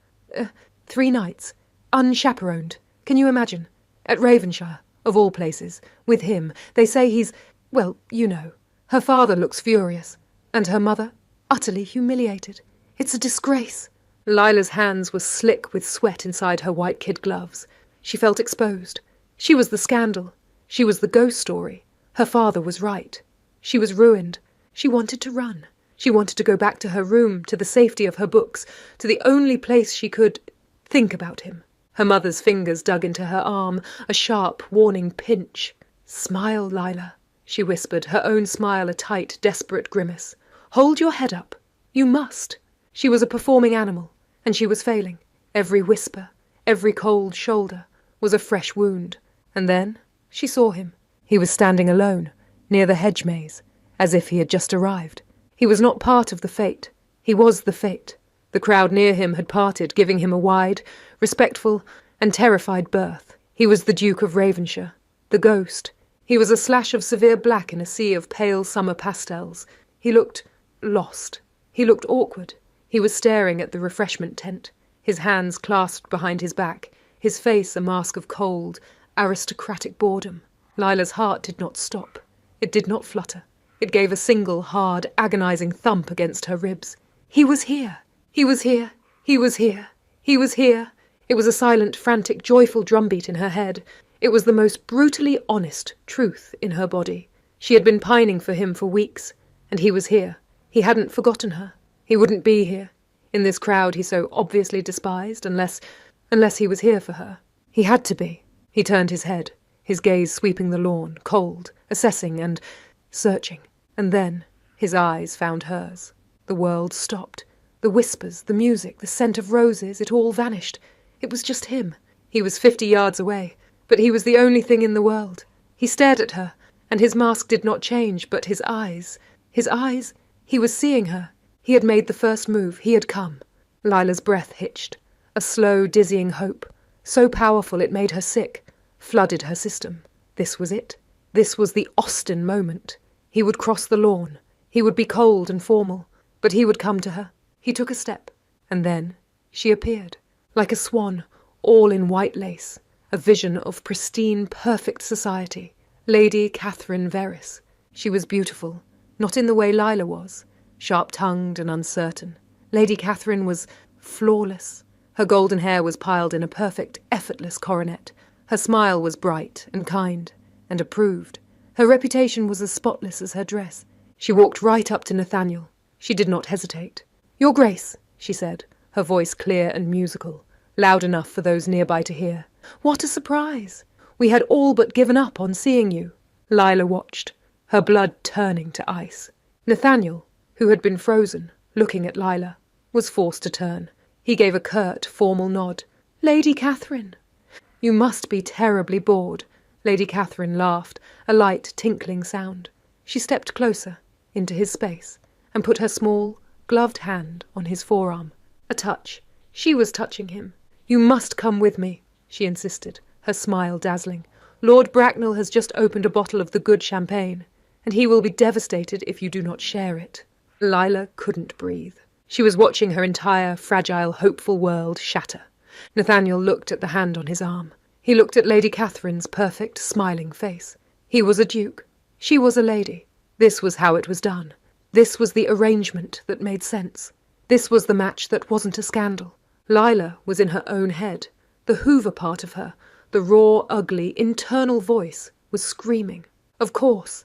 3 nights, unchaperoned. Can you imagine? At Ravenshire, of all places, with him. They say he's, well, you know. Her father looks furious, and her mother utterly humiliated. It's a disgrace." Lila's hands were slick with sweat inside her white kid gloves. She felt exposed. She was the scandal. She was the ghost story. Her father was right. She was ruined. She wanted to run. She wanted to go back to her room, to the safety of her books, to the only place she could think about him. Her mother's fingers dug into her arm, a sharp, warning pinch. "Smile, Lila," she whispered, her own smile a tight, desperate grimace. "Hold your head up. You must." She was a performing animal, and she was failing. Every whisper, every cold shoulder, was a fresh wound. And then she saw him. He was standing alone, near the hedge maze, as if he had just arrived. He was not part of the fete. He was the fete. The crowd near him had parted, giving him a wide, respectful, and terrified berth. He was the Duke of Ravenshire, the ghost. He was a slash of severe black in a sea of pale summer pastels. He looked lost. He looked awkward. He was staring at the refreshment tent, his hands clasped behind his back, his face a mask of cold, aristocratic boredom. Lila's heart did not stop. It did not flutter. It gave a single, hard, agonizing thump against her ribs. He was here. He was here. He was here. He was here. It was a silent, frantic, joyful drumbeat in her head. It was the most brutally honest truth in her body. She had been pining for him for weeks, and he was here. He hadn't forgotten her. He wouldn't be here, in this crowd he so obviously despised, unless he was here for her. He had to be. He turned his head, his gaze sweeping the lawn, cold, assessing and searching. And then his eyes found hers. The world stopped. The whispers, the music, the scent of roses, it all vanished. It was just him. He was 50 yards away, but he was the only thing in the world. He stared at her, and his mask did not change, but his eyes, he was seeing her. He had made the first move, he had come. Lila's breath hitched. A slow, dizzying hope, so powerful it made her sick, flooded her system. This was it. This was the Austen moment. He would cross the lawn. He would be cold and formal, but he would come to her. He took a step, and then she appeared, like a swan, all in white lace, a vision of pristine, perfect society. Lady Catherine Verris. She was beautiful, not in the way Lila was, sharp-tongued and uncertain. Lady Catherine was flawless. Her golden hair was piled in a perfect, effortless coronet. Her smile was bright and kind and approved. Her reputation was as spotless as her dress. She walked right up to Nathaniel. She did not hesitate. "Your Grace," she said, her voice clear and musical, loud enough for those nearby to hear. "What a surprise! We had all but given up on seeing you." Lila watched, her blood turning to ice. Nathaniel, who had been frozen, looking at Lila, was forced to turn. He gave a curt, formal nod. "Lady Catherine." "You must be terribly bored." Lady Catherine laughed, a light, tinkling sound. She stepped closer, into his space, and put her small, gloved hand on his forearm. A touch. She was touching him. "You must come with me," she insisted, her smile dazzling. "Lord Bracknell has just opened a bottle of the good champagne, and he will be devastated if you do not share it." Lila couldn't breathe. She was watching her entire, fragile, hopeful world shatter. Nathaniel looked at the hand on his arm. He looked at Lady Catherine's perfect, smiling face. He was a duke. She was a lady. This was how it was done. This was the arrangement that made sense. This was the match that wasn't a scandal. Lila was in her own head. The Hoover part of her, the raw, ugly, internal voice, was screaming. Of course,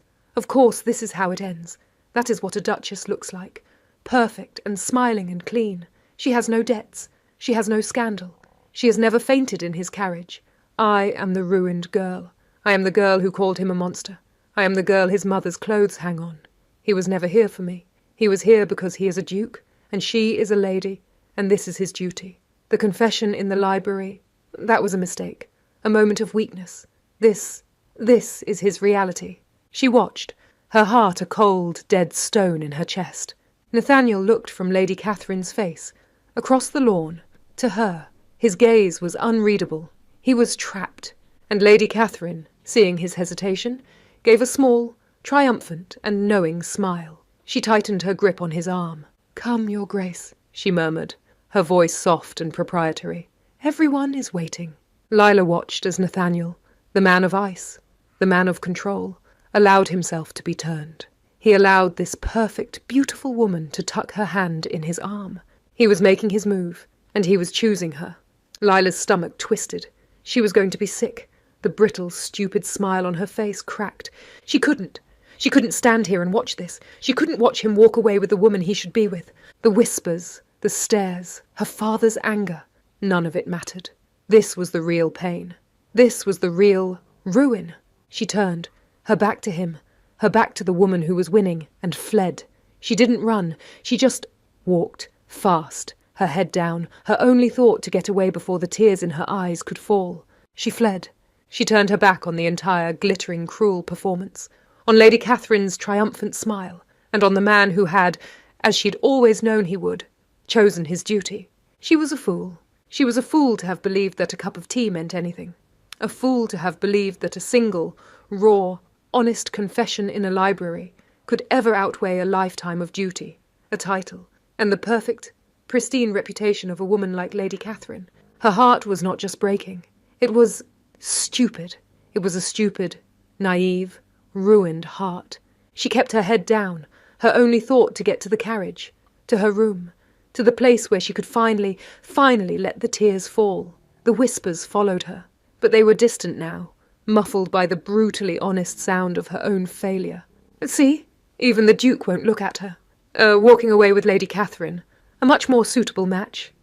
this is how it ends. That is what a duchess looks like. Perfect and smiling and clean. She has no debts. She has no scandal. She has never fainted in his carriage. I am the ruined girl. I am the girl who called him a monster. I am the girl his mother's clothes hang on. He was never here for me. He was here because he is a duke, and she is a lady, and this is his duty. The confession in the library, that was a mistake. A moment of weakness. This is his reality. She watched, her heart a cold, dead stone in her chest. Nathaniel looked from Lady Catherine's face, across the lawn, to her. His gaze was unreadable. He was trapped, and Lady Catherine, seeing his hesitation, gave a small, triumphant and knowing smile. She tightened her grip on his arm. "Come, Your Grace," she murmured, her voice soft and proprietary. "Everyone is waiting." Lila watched as Nathaniel, the man of ice, the man of control, allowed himself to be turned. He allowed this perfect, beautiful woman to tuck her hand in his arm. He was making his move, and he was choosing her. Lila's stomach twisted. She was going to be sick. The brittle, stupid smile on her face cracked. She couldn't stand here and watch this. She couldn't watch him walk away with the woman he should be with. The whispers, the stares, her father's anger. None of it mattered. This was the real pain. This was the real ruin. She turned, her back to him, her back to the woman who was winning, and fled. She didn't run. She just walked, fast, her head down, her only thought to get away before the tears in her eyes could fall. She fled. She turned her back on the entire glittering, cruel performance, on Lady Catherine's triumphant smile, and on the man who had, as she'd always known he would, chosen his duty. She was a fool. She was a fool to have believed that a cup of tea meant anything. A fool to have believed that a single, raw, honest confession in a library could ever outweigh a lifetime of duty, a title, and the perfect, pristine reputation of a woman like Lady Catherine. Her heart was not just breaking. It was stupid. It was a stupid, naive, ruined heart. She kept her head down, her only thought to get to the carriage, to her room, to the place where she could finally let the tears fall. The whispers followed her, but they were distant now, muffled by the brutally honest sound of her own failure. See, even the Duke won't look at her. Walking away with Lady Catherine, a much more suitable match.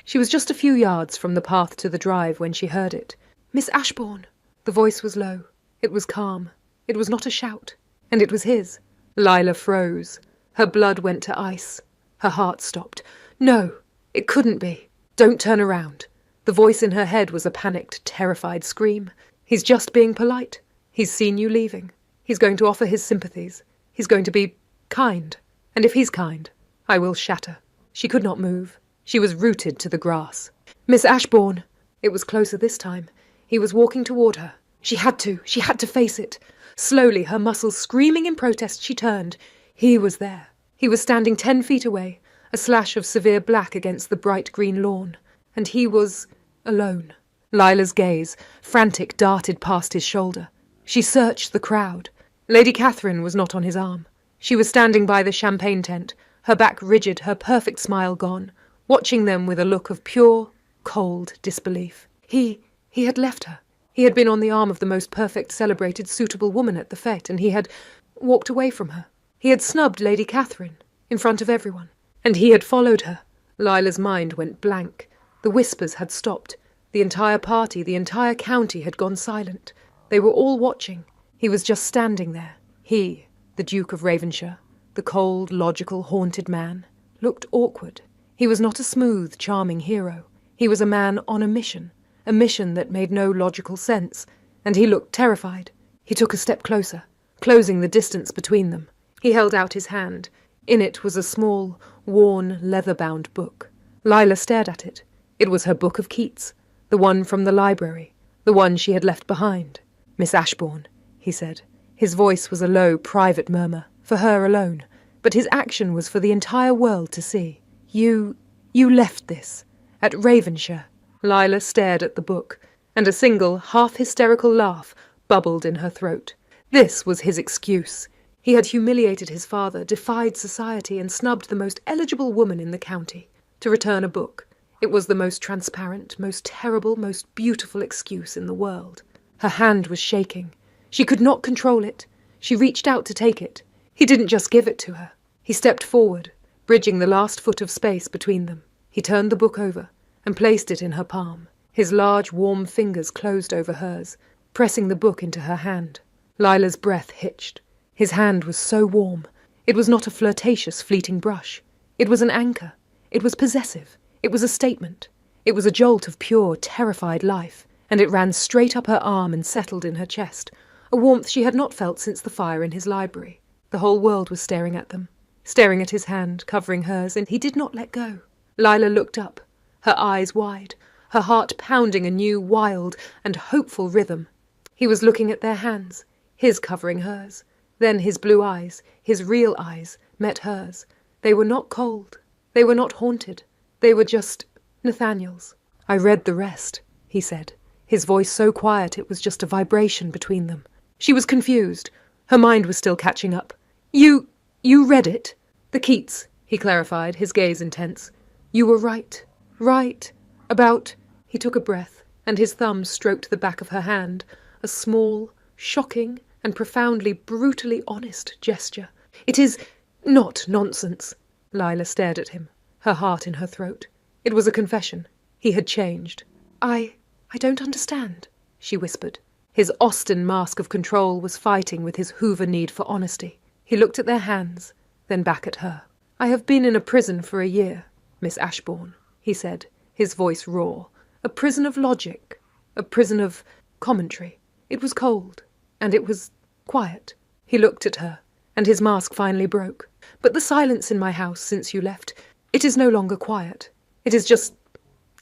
She was just a few yards from the path to the drive when she heard it. "Miss Ashbourne." The voice was low. It was calm. It was not a shout. And it was his. Lila froze. Her blood went to ice. Her heart stopped. No, it couldn't be. "Don't turn around." The voice in her head was a panicked, terrified scream. "He's just being polite. He's seen you leaving. He's going to offer his sympathies. He's going to be kind. And if he's kind, I will shatter. She could not move. She was rooted to the grass. Miss Ashbourne! It was closer this time. He was walking toward her. She had to face it. Slowly, her muscles screaming in protest, she turned. He was there. He was standing 10 feet away, a slash of severe black against the bright green lawn. And he was alone. Lila's gaze, frantic, darted past his shoulder. She searched the crowd. Lady Catherine was not on his arm. She was standing by the champagne tent, her back rigid, her perfect smile gone, watching them with a look of pure, cold disbelief. He had left her. He had been on the arm of the most perfect, celebrated, suitable woman at the fete, and he had walked away from her. He had snubbed Lady Catherine, in front of everyone. And he had followed her. Lila's mind went blank. The whispers had stopped. The entire party, the entire county had gone silent. They were all watching. He was just standing there. He, the Duke of Ravenshire, the cold, logical, haunted man, looked awkward. He was not a smooth, charming hero. He was a man on a mission that made no logical sense, and he looked terrified. He took a step closer, closing the distance between them. He held out his hand. In it was a small, worn, leather-bound book. Lila stared at it. It was her book of Keats, the one from the library, the one she had left behind. Miss Ashbourne, he said. His voice was a low, private murmur, for her alone, but his action was for the entire world to see. You left this, at Ravenshire. Lila stared at the book, and a single, half-hysterical laugh bubbled in her throat. This was his excuse. He had humiliated his father, defied society, and snubbed the most eligible woman in the county. To return a book. It was the most transparent, most terrible, most beautiful excuse in the world. Her hand was shaking. She could not control it. She reached out to take it. He didn't just give it to her. He stepped forward, bridging the last foot of space between them. He turned the book over and placed it in her palm. His large, warm fingers closed over hers, pressing the book into her hand. Lila's breath hitched. His hand was so warm. It was not a flirtatious, fleeting brush. It was an anchor. It was possessive. It was a statement. It was a jolt of pure, terrified life, and it ran straight up her arm and settled in her chest, a warmth she had not felt since the fire in his library. The whole world was staring at them, staring at his hand, covering hers, and he did not let go. Lila looked up, her eyes wide, her heart pounding a new, wild and hopeful rhythm. He was looking at their hands, his covering hers. Then his blue eyes, his real eyes, met hers. They were not cold. They were not haunted. They were just Nathaniel's. I read the rest, he said, his voice so quiet it was just a vibration between them. She was confused. Her mind was still catching up. You read it? The Keats, he clarified, his gaze intense. You were right. Right. About... He took a breath, and his thumb stroked the back of her hand, a small, shocking, and profoundly, brutally honest gesture. It is not nonsense. Lila stared at him, her heart in her throat. It was a confession. He had changed. I don't understand, she whispered. His Austen mask of control was fighting with his Hoover need for honesty. He looked at their hands, then back at her. I have been in a prison for a year, Miss Ashbourne, he said, his voice raw. A prison of logic, a prison of commentary. It was cold, and it was quiet. He looked at her, and his mask finally broke. But the silence in my house since you left, it is no longer quiet. It is just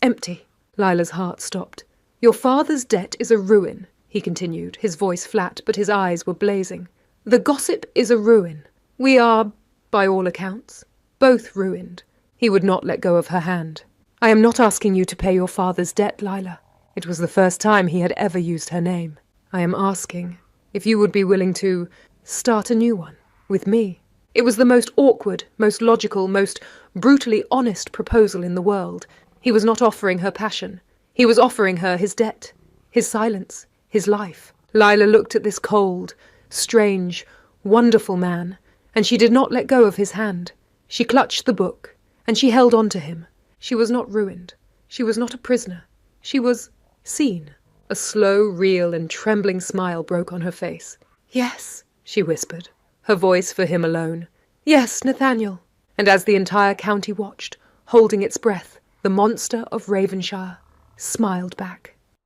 empty. Lila's heart stopped. Your father's debt is a ruin, he continued, his voice flat, but his eyes were blazing. The gossip is a ruin. We are, by all accounts, both ruined. He would not let go of her hand. I am not asking you to pay your father's debt, Lila. It was the first time he had ever used her name. I am asking if you would be willing to start a new one, with me. It was the most awkward, most logical, most brutally honest proposal in the world. He was not offering her passion. He was offering her his debt, his silence, his life. Lila looked at this cold, strange, wonderful man, and she did not let go of his hand. She clutched the book, and she held on to him. She was not ruined. She was not a prisoner. She was seen. A slow, real, and trembling smile broke on her face. Yes, she whispered, her voice for him alone. Yes, Nathaniel. And as the entire county watched, holding its breath, the monster of Ravenshire smiled back.